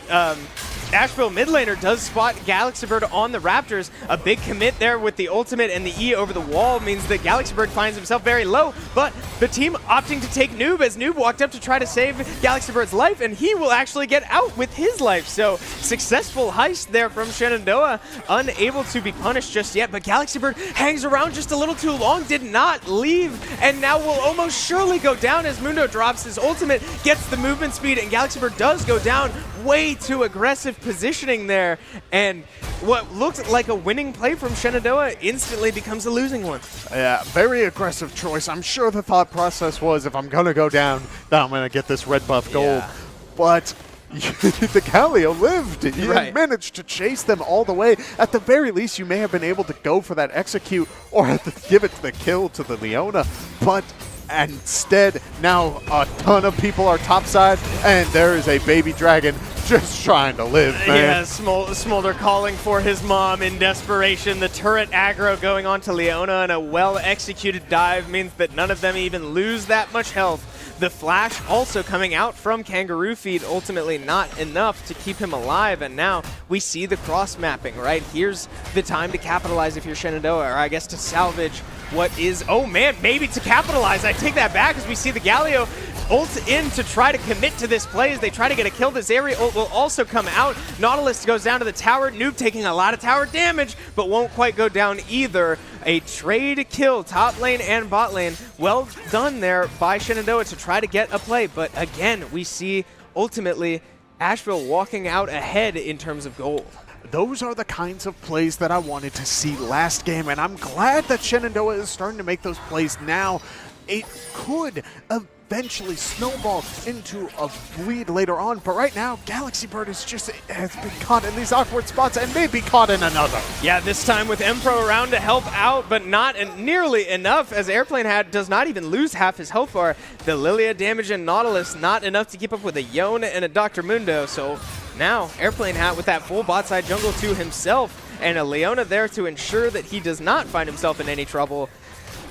Asheville mid laner does spot GalaxyBird on the Raptors. A big commit there with the ultimate and the E over the wall means that GalaxyBird finds himself very low, but the team opting to take Noob as Noob walked up to try to save GalaxyBird's life, and he will actually get out with his life. So successful heist there from Shenandoah, unable to be punished just yet, but GalaxyBird hangs around just a little too long, did not leave, and now will almost surely go down as Mundo drops his ultimate, gets the movement speed, and GalaxyBird does go down. Way too aggressive positioning there, and what looked like a winning play from Shenandoah instantly becomes a losing one. Yeah, very aggressive choice. I'm sure the thought process was, if I'm going to go down, then I'm going to get this red buff gold. Yeah. But the Galio lived. You managed to chase them all the way. At the very least, you may have been able to go for that execute or give it the kill to the Leona. But instead, now a ton of people are topside, and there is a baby dragon just trying to live, man. Yeah, Smolder calling for his mom in desperation. The turret aggro going on to Leona, and a well-executed dive means that none of them even lose that much health. The flash also coming out from KangarooFeet, ultimately not enough to keep him alive, and now we see the cross-mapping, right? Here's the time to capitalize if you're Shenandoah, or I guess to salvage what is, oh man, maybe to capitalize. I take that back as we see the Galio ult in to try to commit to this play as they try to get a kill. This area ult will also come out. Nautilus goes down to the tower. Noob taking a lot of tower damage, but won't quite go down either. A trade kill, top lane and bot lane. Well done there by Shenandoah to try to get a play, but again, we see ultimately Asheville walking out ahead in terms of gold. Those are the kinds of plays that I wanted to see last game, and I'm glad that Shenandoah is starting to make those plays now. It could eventually snowball into a lead later on, but right now, GalaxyBird has been caught in these awkward spots and may be caught in another. Yeah, this time with Empro around to help out, but not nearly enough, as Airplane Hat does not even lose half his health bar. The Lilia damage and Nautilus not enough to keep up with a Yone and a Dr. Mundo, so now Airplane Hat with that full bot side jungle to himself, and a Leona there to ensure that he does not find himself in any trouble.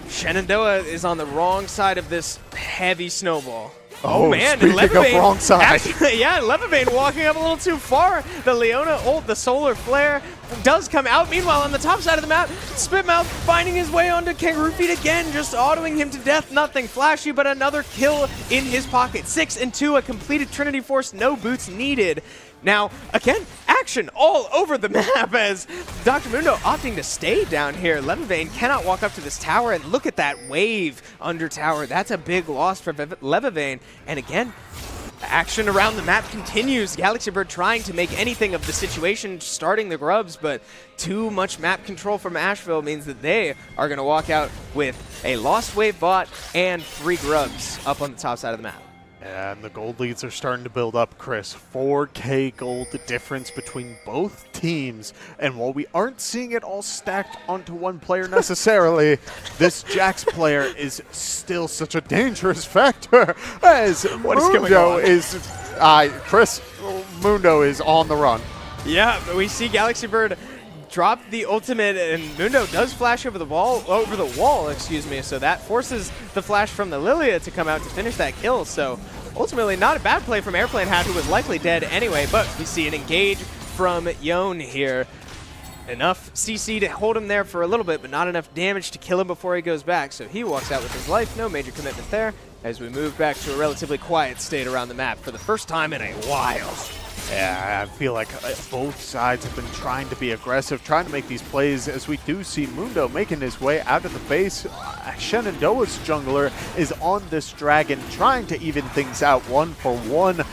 Shenandoah is on the wrong side of this heavy snowball. Oh man, speaking of wrong side. Actually, yeah, Levavain walking up a little too far. The Leona ult, the solar flare, does come out. Meanwhile, on the top side of the map, Spitmouth finding his way onto KangarooFeet again, just autoing him to death. Nothing flashy, but another kill in his pocket. 6 and 2, a completed Trinity Force, no boots needed. Now, again, action all over the map as Dr. Mundo opting to stay down here. Levavain cannot walk up to this tower, and look at that wave under tower. That's a big loss for Levavain. And again, action around the map continues. GalaxyBird trying to make anything of the situation, starting the grubs, but too much map control from Asheville means that they are going to walk out with a lost wave bot and 3 grubs up on the top side of the map. And the gold leads are starting to build up, Chris. 4K gold difference between both teams. And while we aren't seeing it all stacked onto one player necessarily, this Jax player is still such a dangerous factor as Mundo is on the run. Yeah, but we see GalaxyBird drop the ultimate, and Mundo does flash over the wall, so that forces the flash from the Lilia to come out to finish that kill. So ultimately not a bad play from Airplane Hat, who was likely dead anyway, but we see an engage from Yone here. Enough CC to hold him there for a little bit, but not enough damage to kill him before he goes back, so he walks out with his life. No major commitment there as we move back to a relatively quiet state around the map for the first time in a while. Yeah, I feel like both sides have been trying to be aggressive, trying to make these plays, as we do see Mundo making his way out of the base. Shenandoah's jungler is on this dragon, trying to even things out 1-for-1,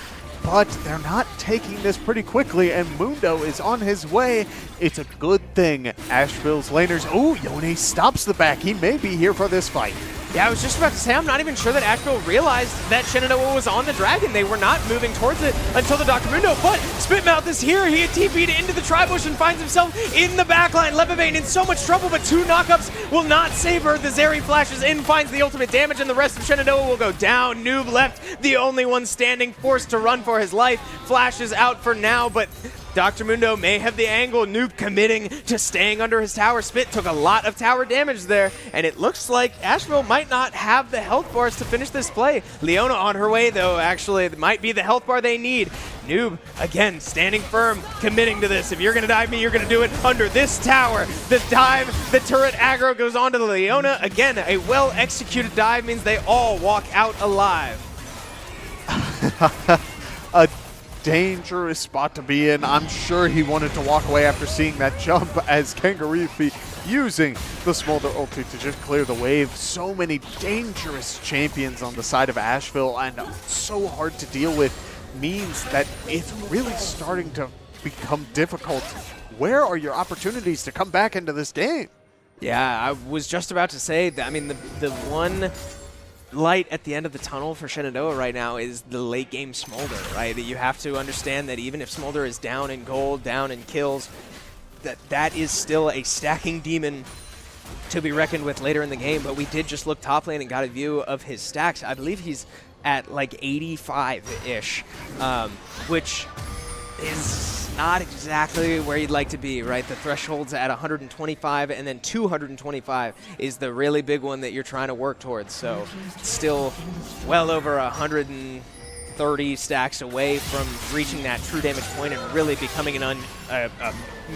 but they're not taking this pretty quickly, and Mundo is on his way. It's a good thing. Asheville's laners, oh, Yone stops the back. He may be here for this fight. Yeah, I was just about to say, I'm not even sure that Asheville realized that Shenandoah was on the dragon. They were not moving towards it until the Dr. Mundo, but Spitmouth is here. He had TP'd into the tri-bush and finds himself in the backline. Levavain in so much trouble, but 2 knockups will not save her. The Zeri flashes in, finds the ultimate damage, and the rest of Shenandoah will go down. Noob left, the only one standing, forced to run for his life. Flashes out for now, but Dr. Mundo may have the angle. Noob committing to staying under his tower. Spit took a lot of tower damage there, and it looks like Asheville might not have the health bars to finish this play. Leona on her way, though, actually. It might be the health bar they need. Noob, again, standing firm, committing to this. If you're going to dive me, you're going to do it under this tower. The dive, the turret aggro goes on to the Leona. Again, a well-executed dive means they all walk out alive. A dangerous spot to be in. I'm sure he wanted to walk away after seeing that jump as KangarooFeet using the Smolder ulti to just clear the wave. So many dangerous champions on the side of Asheville, and so hard to deal with, means that it's really starting to become difficult. Where are your opportunities to come back into this game? Yeah, I was just about to say that. I mean, the one light at the end of the tunnel for Shenandoah right now is the late game Smolder, right? You have to understand that even if Smolder is down in gold, down in kills, that is still a stacking demon to be reckoned with later in the game. But we did just look top lane and got a view of his stacks. I believe he's at like 85-ish, which is not exactly where you'd like to be, right? The threshold's at 125, and then 225 is the really big one that you're trying to work towards. So still well over 130 stacks away from reaching that true damage point and really becoming a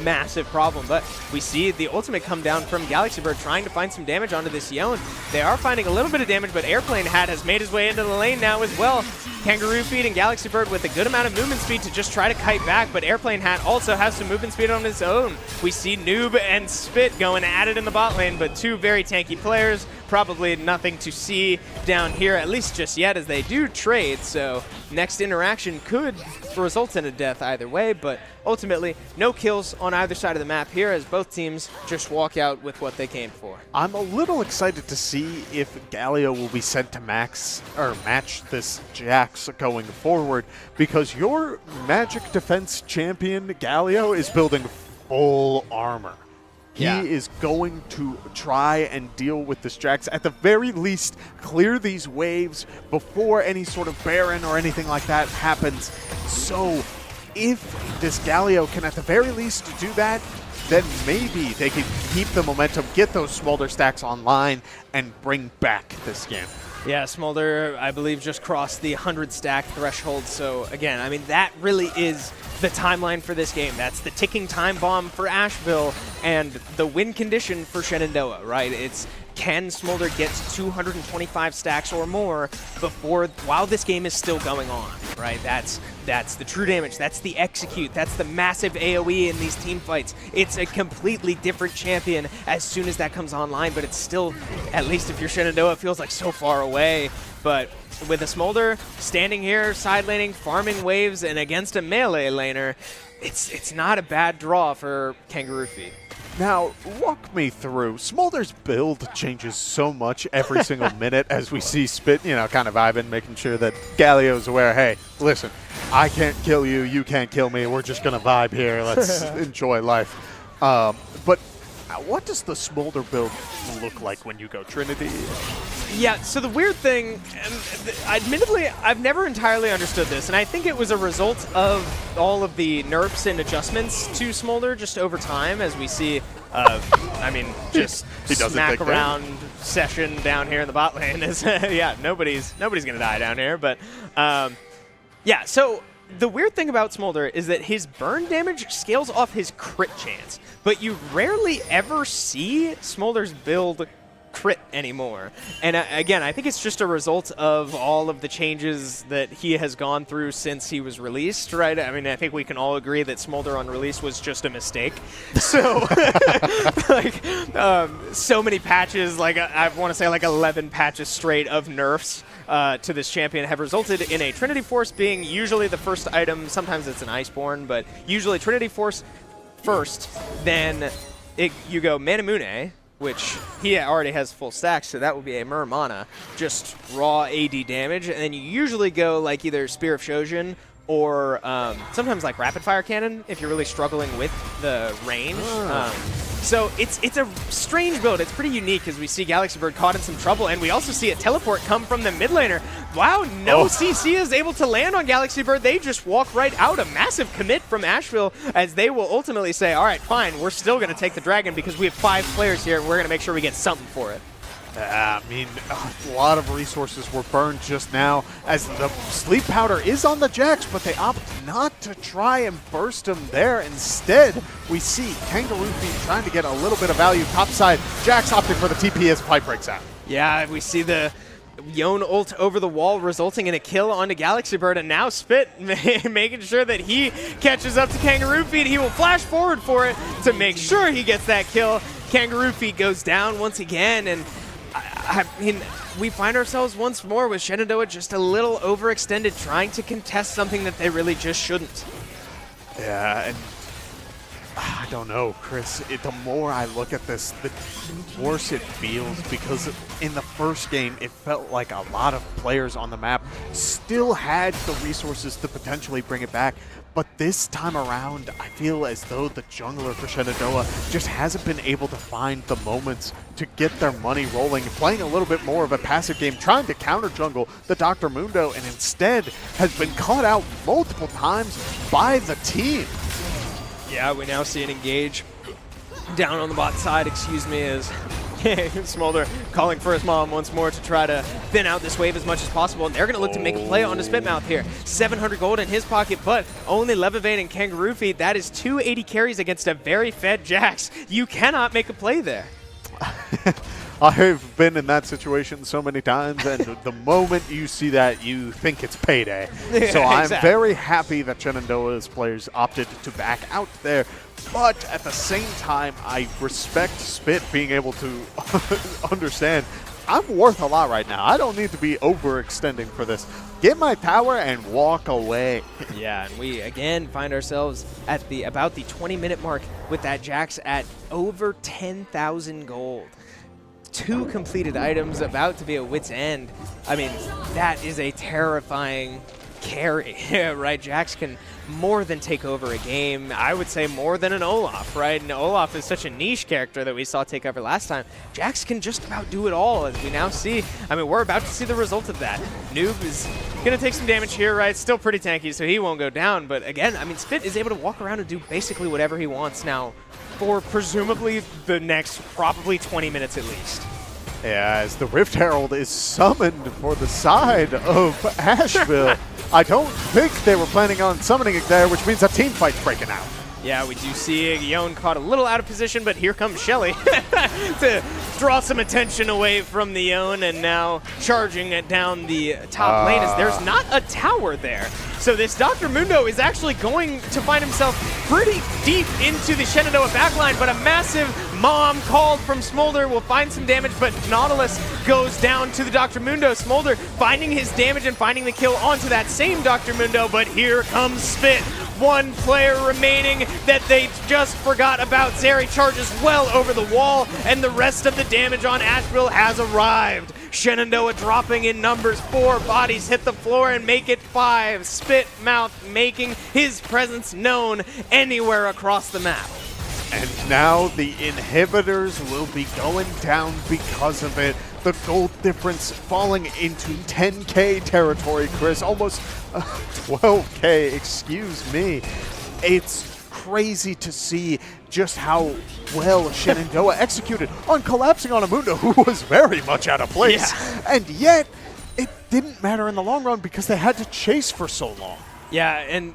massive problem. But we see the ultimate come down from GalaxyBird trying to find some damage onto this Yeon. They are finding a little bit of damage, but Airplane Hat has made his way into the lane now as well. KangarooFeet and GalaxyBird with a good amount of movement speed to just try to kite back, but Airplane Hat also has some movement speed on his own. We see Noob and Spit going at it in the bot lane, but two very tanky players. Probably nothing to see down here, at least just yet, as they do trade, so next interaction could result in a death either way, but ultimately no kills on either side of the map here as both teams just walk out with what they came for. I'm a little excited to see if Galio will be sent to match this Jax going forward, because your Magic Defense champion, Galio, is building full armor. Yeah. He is going to try and deal with this Jax. At the very least, clear these waves before any sort of Baron or anything like that happens. So if this Galio can at the very least do that, then maybe they can keep the momentum, get those Smolder stacks online, and bring back this game. Yeah, Smolder, I believe, just crossed the 100 stack threshold. So again, I mean, that really is the timeline for this game. That's the ticking time bomb for Asheville and the win condition for Shenandoah, right? It's, can Smolder get 225 stacks or more while this game is still going on, right? That's the true damage, that's the execute, that's the massive AoE in these team fights. It's a completely different champion as soon as that comes online, but it's still, at least if you're Shenandoah, it feels like so far away. But with a Smolder standing here, side laning, farming waves, and against a melee laner, it's not a bad draw for KangarooFeet. Now, walk me through. Smolder's build changes so much every single minute as we see Spit, kind of vibing, making sure that Galio's aware, hey, listen, I can't kill you, you can't kill me, we're just going to vibe here, let's enjoy life. But what does the Smolder build look like when you go Trinity? Yeah, so the weird thing, admittedly, I've never entirely understood this, and I think it was a result of all of the nerfs and adjustments to Smolder just over time, as we see, just smack around session down here in the bot lane. Yeah, nobody's gonna die down here, but yeah, so the weird thing about Smolder is that his burn damage scales off his crit chance, but you rarely ever see Smolder's build crit anymore. And again, I think it's just a result of all of the changes that he has gone through since he was released, right? I mean, I think we can all agree that Smolder on release was just a mistake. So, so many patches, I want to say 11 patches straight of nerfs to this champion have resulted in a Trinity Force being usually the first item. Sometimes it's an Iceborne, but usually Trinity Force first, then you go Manamune, which he already has full stacks, so that would be a Mer Mana, just raw AD damage, and then you usually go either Spear of Shojin or sometimes Rapid Fire Cannon if you're really struggling with the range. So it's a strange build. It's pretty unique as we see GalaxyBird caught in some trouble, and we also see a teleport come from the mid laner. Wow, no CC is able to land on GalaxyBird. They just walk right out. A massive commit from Asheville as they will ultimately say, all right, fine, we're still going to take the dragon because we have 5 players here, and we're going to make sure we get something for it. I mean, a lot of resources were burned just now as the sleep powder is on the Jax, but they opt not to try and burst him there. Instead, we see KangarooFeet trying to get a little bit of value topside. Jax opting for the TP as pipe breaks out. Yeah, we see the Yone ult over the wall, resulting in a kill onto GalaxyBird, and now Spit making sure that he catches up to KangarooFeet. He will flash forward for it to make sure he gets that kill. KangarooFeet goes down once again, and I mean, we find ourselves once more with Shenandoah just a little overextended, trying to contest something that they really just shouldn't. Yeah, and I don't know, Chris. The more I look at this, the worse it feels, because in the first game, it felt like a lot of players on the map still had the resources to potentially bring it back. But this time around, I feel as though the jungler for Shenandoah just hasn't been able to find the moments to get their money rolling, playing a little bit more of a passive game, trying to counter jungle the Dr. Mundo, and instead has been caught out multiple times by the team. Yeah, we now see an engage down on the bot side, excuse me, as Smolder calling for his mom once more to try to thin out this wave as much as possible. And they're going to look to make a play onto Spitmouth here. 700 gold in his pocket, but only Levavain and KangarooFeet. That is 280 carries against a very fed Jax. You cannot make a play there. I've been in that situation so many times, and the moment you see that, you think it's payday. So I'm very happy that Shenandoah's players opted to back out there. But at the same time, I respect Spit being able to understand I'm worth a lot right now. I don't need to be overextending for this. Get my tower and walk away. Yeah, and we again find ourselves at about the 20-minute mark with that Jax at over 10,000 gold. 2 completed items, about to be a wit's end. I mean, that is a terrifying carry, right? Jax can more than take over a game. I would say more than an Olaf, right? And Olaf is such a niche character that we saw take over last time. Jax can just about do it all, as we now see. I mean, we're about to see the result of that. Noob is going to take some damage here, right? Still pretty tanky, so he won't go down. But again, I mean, Spit is able to walk around and do basically whatever he wants now for presumably the next probably 20 minutes at least. Yeah, as the Rift Herald is summoned for the side of Asheville. I don't think they were planning on summoning it there, which means a team fight's breaking out. Yeah, we do see Yone caught a little out of position, but here comes Shelly to draw some attention away from the Yone, and now charging it down the top lane as there's not a tower there. So this Dr. Mundo is actually going to find himself pretty deep into the Shenandoah backline, but a massive mom called from Smolder will find some damage, but Nautilus goes down to the Dr. Mundo. Smolder finding his damage and finding the kill onto that same Dr. Mundo, but here comes Spit. 1 player remaining that they just forgot about. Zeri charges well over the wall, and the rest of the damage on Asheville has arrived. Shenandoah dropping in numbers. 4 bodies hit the floor and make it 5. Spitmouth making his presence known anywhere across the map. And now the inhibitors will be going down because of it. The gold difference falling into 10K territory, Chris. Almost 12K, excuse me. It's crazy to see just how well Shenandoah executed on collapsing on a Mundo who was very much out of place. Yeah. And yet, it didn't matter in the long run because they had to chase for so long. Yeah, and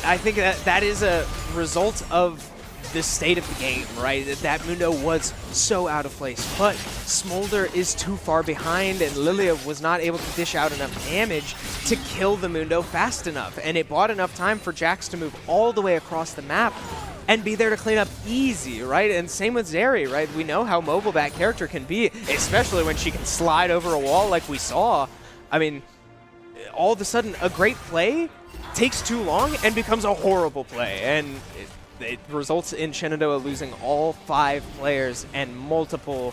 I think that is a result of the state of the game, right? That Mundo was so out of place, but Smolder is too far behind, and Lilia was not able to dish out enough damage to kill the Mundo fast enough, and it bought enough time for Jax to move all the way across the map and be there to clean up easy, right? And same with Zeri, right? We know how mobile that character can be, especially when she can slide over a wall like we saw. I mean, all of a sudden, a great play takes too long and becomes a horrible play, and it results in Shenandoah losing all 5 players and multiple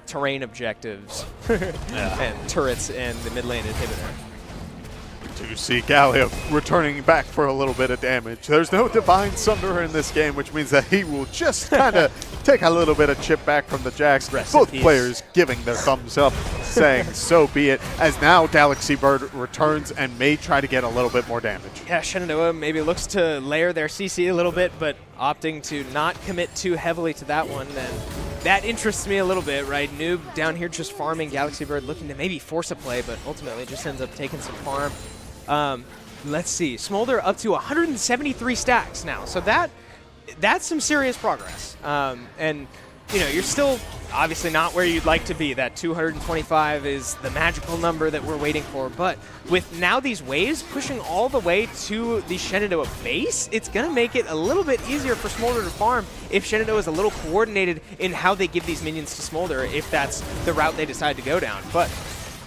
terrain objectives and turrets and the mid lane inhibitor. do see Galio returning back for a little bit of damage. There's no Divine Sunderer in this game, which means that he will just kind of take a little bit of chip back from the Jax. Both players giving their thumbs up, saying so be it, as now GalaxyBird returns and may try to get a little bit more damage. Yeah, Shenandoah maybe looks to layer their CC a little bit, but opting to not commit too heavily to that one. And that interests me a little bit, right? Noob down here just farming, GalaxyBird looking to maybe force a play, but ultimately just ends up taking some farm. Let's see, Smolder up to 173 stacks now, so that's some serious progress. And you know, you're still obviously not where you'd like to be. That 225 is the magical number that we're waiting for, but with now these waves pushing all the way to the Shenandoah base, it's going to make it a little bit easier for Smolder to farm if Shenandoah is a little coordinated in how they give these minions to Smolder, if that's the route they decide to go down. But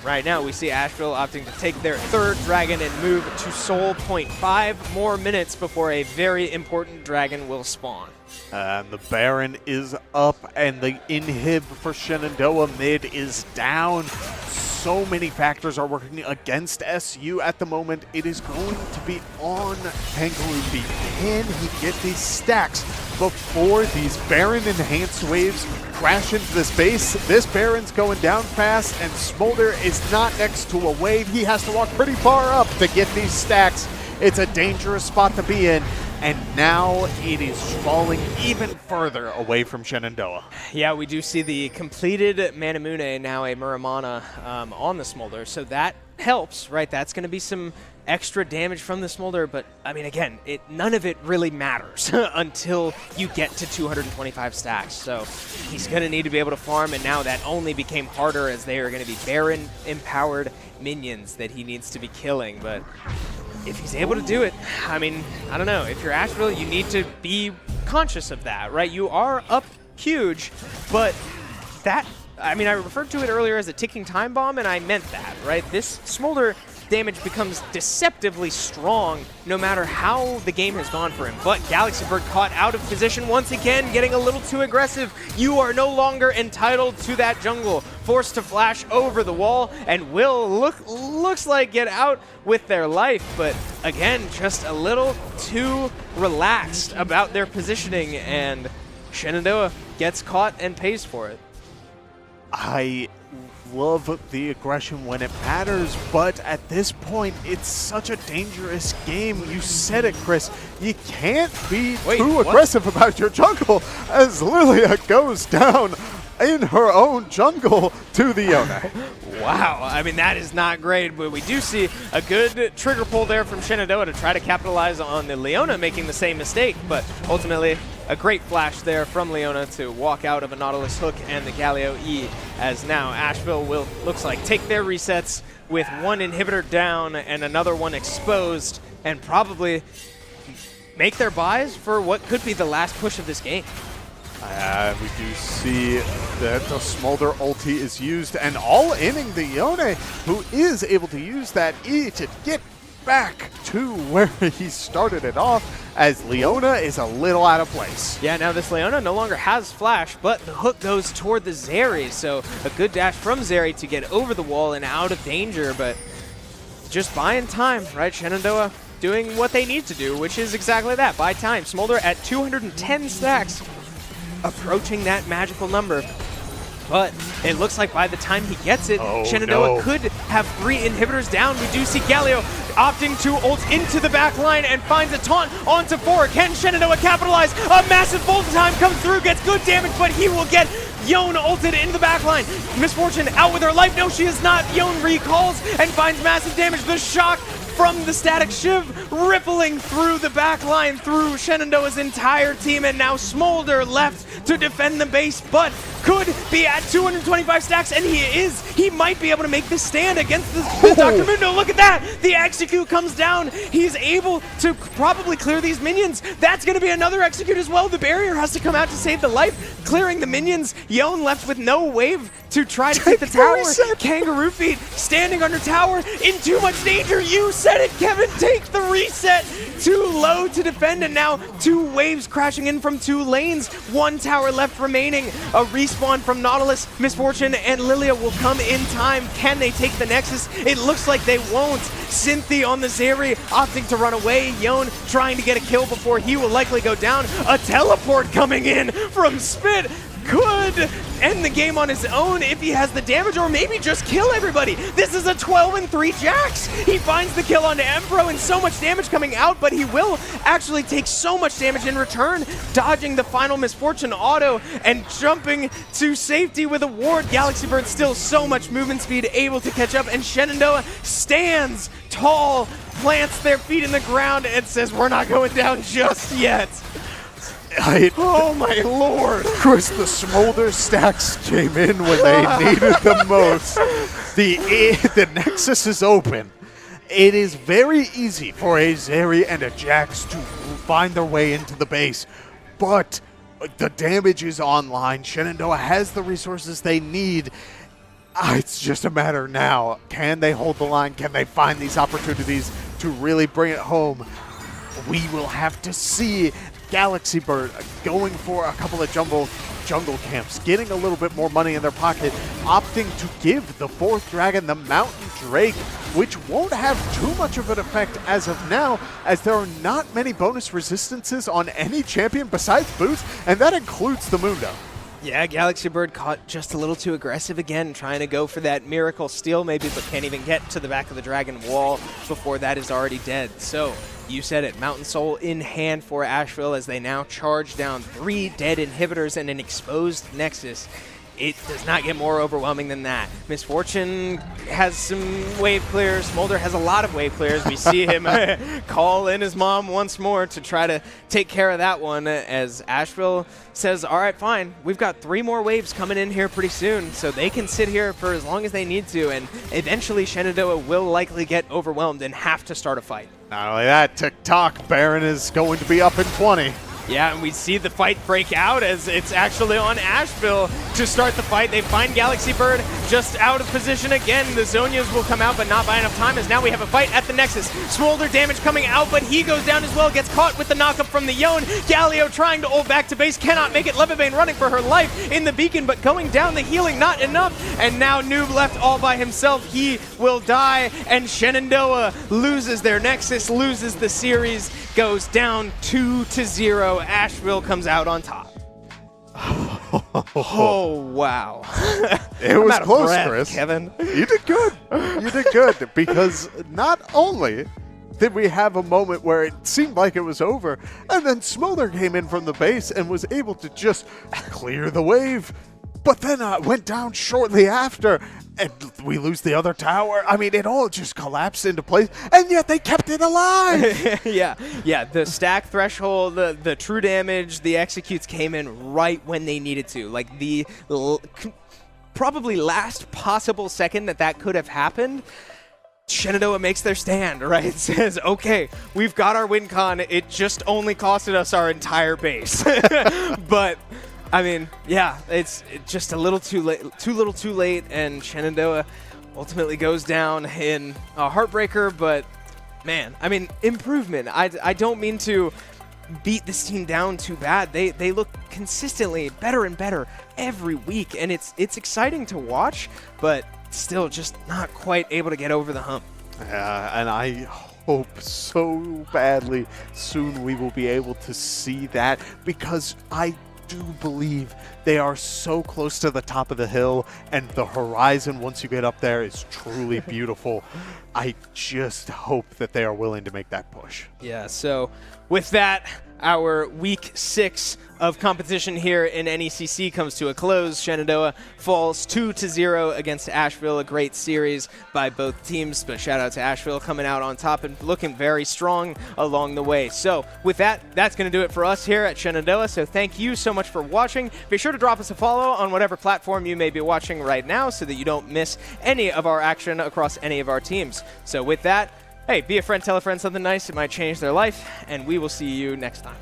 right now, we see Asheville opting to take their third dragon and move to Soul. 0.5 more minutes before a very important dragon will spawn. And the Baron is up, and the inhib for Shenandoah mid is down. So many factors are working against SU at the moment. It is going to be on KangarooFeet. Can he get these stacks before these Baron enhanced waves crash into the space? This Baron's going down fast, and Smolder is not next to a wave. He has to walk pretty far up to get these stacks. It's a dangerous spot to be in. And now it is falling even further away from Shenandoah. Yeah, we do see the completed Manamune, now a Muramana, on the Smolder, so that helps, right? That's going to be some extra damage from the Smolder, but I mean, again, none of it really matters until you get to 225 stacks. So he's going to need to be able to farm, and now that only became harder as they are going to be Baron-empowered minions that he needs to be killing, but if he's able to do it, I mean, I don't know. If you're Asheville, you need to be conscious of that, right? You are up huge, but that, I mean, I referred to it earlier as a ticking time bomb, and I meant that, right? This Smolder damage becomes deceptively strong no matter how the game has gone for him. But GalaxyBird caught out of position once again, getting a little too aggressive. You are no longer entitled to that jungle. Forced to flash over the wall, and will looks like get out with their life. But again, just a little too relaxed about their positioning, and Shenandoah gets caught and pays for it. I love the aggression when it matters, but at this point, it's such a dangerous game. You said it, Chris. You can't be too aggressive about your jungle as Lilia goes down in her own jungle to the owner. Wow, I mean, that is not great, but we do see a good trigger pull there from Shenandoah to try to capitalize on the Leona making the same mistake, but ultimately a great flash there from Leona to walk out of a Nautilus hook and the Galio E, as now Asheville will, looks like, take their resets with one inhibitor down and another one exposed, and probably make their buys for what could be the last push of this game. We do see that the Smolder ulti is used, and all inning the Yone, who is able to use that E to get back to where he started it off, as Leona is a little out of place. Yeah, now this Leona no longer has flash, but the hook goes toward the Zeri, so a good dash from Zeri to get over the wall and out of danger, but just buying time, right? Shenandoah doing what they need to do, which is exactly that, buy time. Smolder at 210 stacks, approaching that magical number. But it looks like by the time he gets it, Shenandoah could have 3 inhibitors down. We do see Galio opting to ult into the back line and finds a taunt onto 4. Can Shenandoah capitalize? A massive volt time comes through, gets good damage, but he will get Yone ulted into the back line. Misfortune out with her life. No, she is not. Yone recalls and finds massive damage. The shock from the static shiv rippling through the back line, through Shenandoah's entire team, and now Smolder left to defend the base, but could be at 225 stacks, and he might be able to make this stand against this Dr. Mundo. Look at that! The execute comes down. He's able to probably clear these minions. That's going to be another execute as well. The barrier has to come out to save the life, clearing the minions. Yone left with no wave to try to take the tower. KangarooFeet standing under tower in too much danger. You said it, Kevin. Take the reset. Too low to defend, and now 2 waves crashing in from 2 lanes. 1 tower left remaining. A reset respawn from Nautilus. Misfortune and Lilia will come in time. Can they take the Nexus? It looks like they won't. Cynthia on the Zeri opting to run away. Yon trying to get a kill before he will likely go down. A teleport coming in from Spit could end the game on his own if he has the damage, or maybe just kill everybody. This is a 12-3 Jax. He finds the kill onto Empro and so much damage coming out, but he will actually take so much damage in return, dodging the final Misfortune auto and jumping to safety with a ward. GalaxyBird still so much movement speed, able to catch up, and Shenandoah stands tall, plants their feet in the ground, and says, we're not going down just yet. Oh my lord! Chris, the smolder stacks came in when they needed the most. The Nexus is open. It is very easy for a Zeri and a Jax to find their way into the base, but the damage is online. Shenandoah has the resources they need. It's just a matter now. Can they hold the line? Can they find these opportunities to really bring it home? We will have to see. GalaxyBird going for a couple of jungle camps, getting a little bit more money in their pocket, opting to give the 4th dragon the Mountain Drake, which won't have too much of an effect as of now, as there are not many bonus resistances on any champion besides Boots, and that includes the Mundo. Yeah, GalaxyBird caught just a little too aggressive again, trying to go for that Miracle Steal maybe, but can't even get to the back of the Dragon wall before that is already dead. So, you said it, Mountain Soul in hand for Asheville as they now charge down 3 dead inhibitors and an exposed Nexus. It does not get more overwhelming than that. Misfortune has some wave clears. Smolder has a lot of wave clears. We see him call in his mom once more to try to take care of that one, as Asheville says, all right, fine. We've got 3 more waves coming in here pretty soon, so they can sit here for as long as they need to, and eventually Shenandoah will likely get overwhelmed and have to start a fight. Not only that, TikTok Baron is going to be up in 20. Yeah, and we see the fight break out as it's actually on Asheville to start the fight. They find GalaxyBird just out of position again. The Zonias will come out, but not by enough time, as now we have a fight at the Nexus. Smolder damage coming out, but he goes down as well, gets caught with the knockup from the Yon. Galio trying to ult back to base, cannot make it. Levavain running for her life in the beacon, but going down, the healing not enough. And now Noob left all by himself. He will die, and Shenandoah loses their Nexus, loses the series, goes down 2-0. Asheville comes out on top. Oh, wow. It was close, breath, Chris. Kevin. You did good. You did good, because not only did we have a moment where it seemed like it was over, and then Smolder came in from the base and was able to just clear the wave, but then went down shortly after, and we lose the other tower. I mean, it all just collapsed into place, and yet they kept it alive. yeah. The stack threshold, the true damage, the executes came in right when they needed to. Like the probably last possible second that could have happened. Shenandoah makes their stand, right? It says, okay, we've got our win con. It just only costed us our entire base. But I mean, yeah, it's just a little too late, too late, and Shenandoah ultimately goes down in a heartbreaker, but man, I mean, improvement. I don't mean to beat this team down too bad. They look consistently better and better every week, and it's exciting to watch, but still just not quite able to get over the hump. And I hope so badly soon we will be able to see that, because I do believe they are so close to the top of the hill, and the horizon once you get up there is truly beautiful. I just hope that they are willing to make that push. Yeah, so with that, our week 6 of competition here in NECC comes to a close. Shenandoah falls 2-0 against Asheville. A great series by both teams, but shout out to Asheville coming out on top and looking very strong along the way. So with that, that's going to do it for us here at Shenandoah. So thank you so much for watching. Be sure to drop us a follow on whatever platform you may be watching right now so that you don't miss any of our action across any of our teams. So with that, hey, be a friend, tell a friend something nice. It might change their life, and we will see you next time.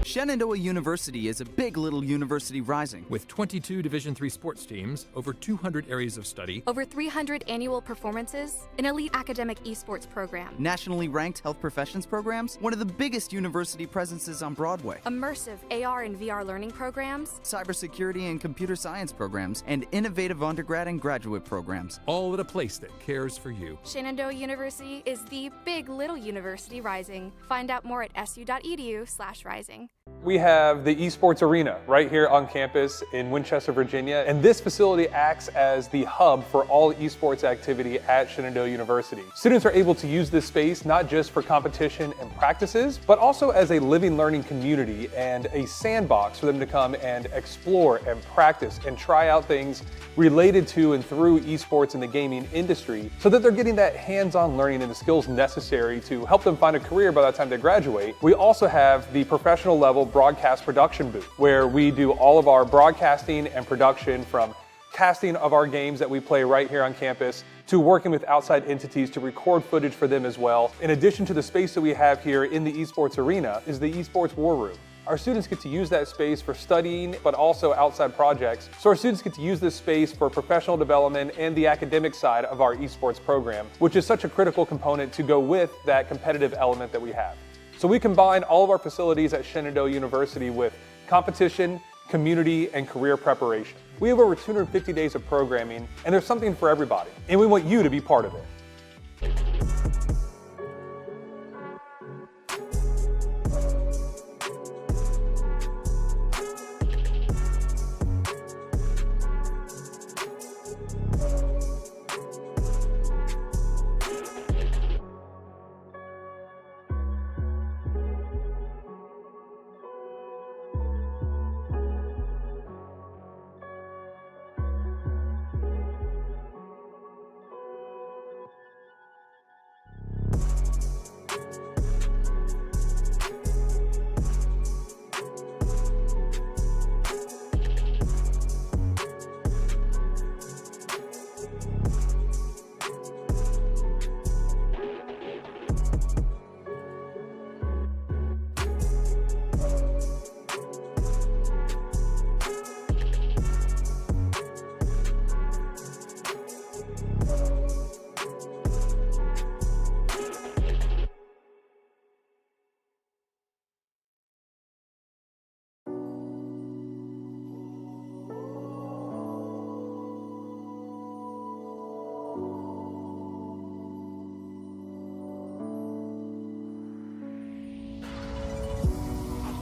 Shenandoah University is a big little university rising. With 22 Division III sports teams, over 200 areas of study, Over 300 annual performances, an elite academic esports program, Nationally ranked health professions programs, one of the biggest university presences on Broadway. immersive AR and VR learning programs, Cybersecurity and computer science programs, and innovative undergrad and graduate programs. all at a place that cares for you. Shenandoah University is the big little university rising. Find out more at su.edu/rising. We have the esports arena right here on campus in Winchester, Virginia, and this facility acts as the hub for all esports activity at Shenandoah University. Students are able to use this space not just for competition and practices, but also as a living learning community and a sandbox for them to come and explore and practice and try out things related to and through esports in the gaming industry, so that they're getting that hands-on learning and the skills necessary to help them find a career by the time they graduate. We also have the professional level broadcast production booth, where we do all of our broadcasting and production, from casting of our games that we play right here on campus to working with outside entities to record footage for them as well. In addition to the space that we have here in the esports arena is the esports war room. Our students get to use that space for studying, but also outside projects. So our students get to use this space for professional development and the academic side of our esports program, which is such a critical component to go with that competitive element that we have. So we combine all of our facilities at Shenandoah University with competition, community, and career preparation. We have over 250 days of programming, and there's something for everybody, and we want you to be part of it.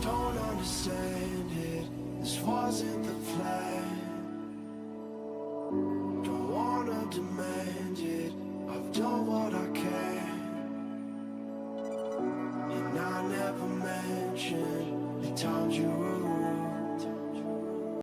Don't understand it. This wasn't the plan.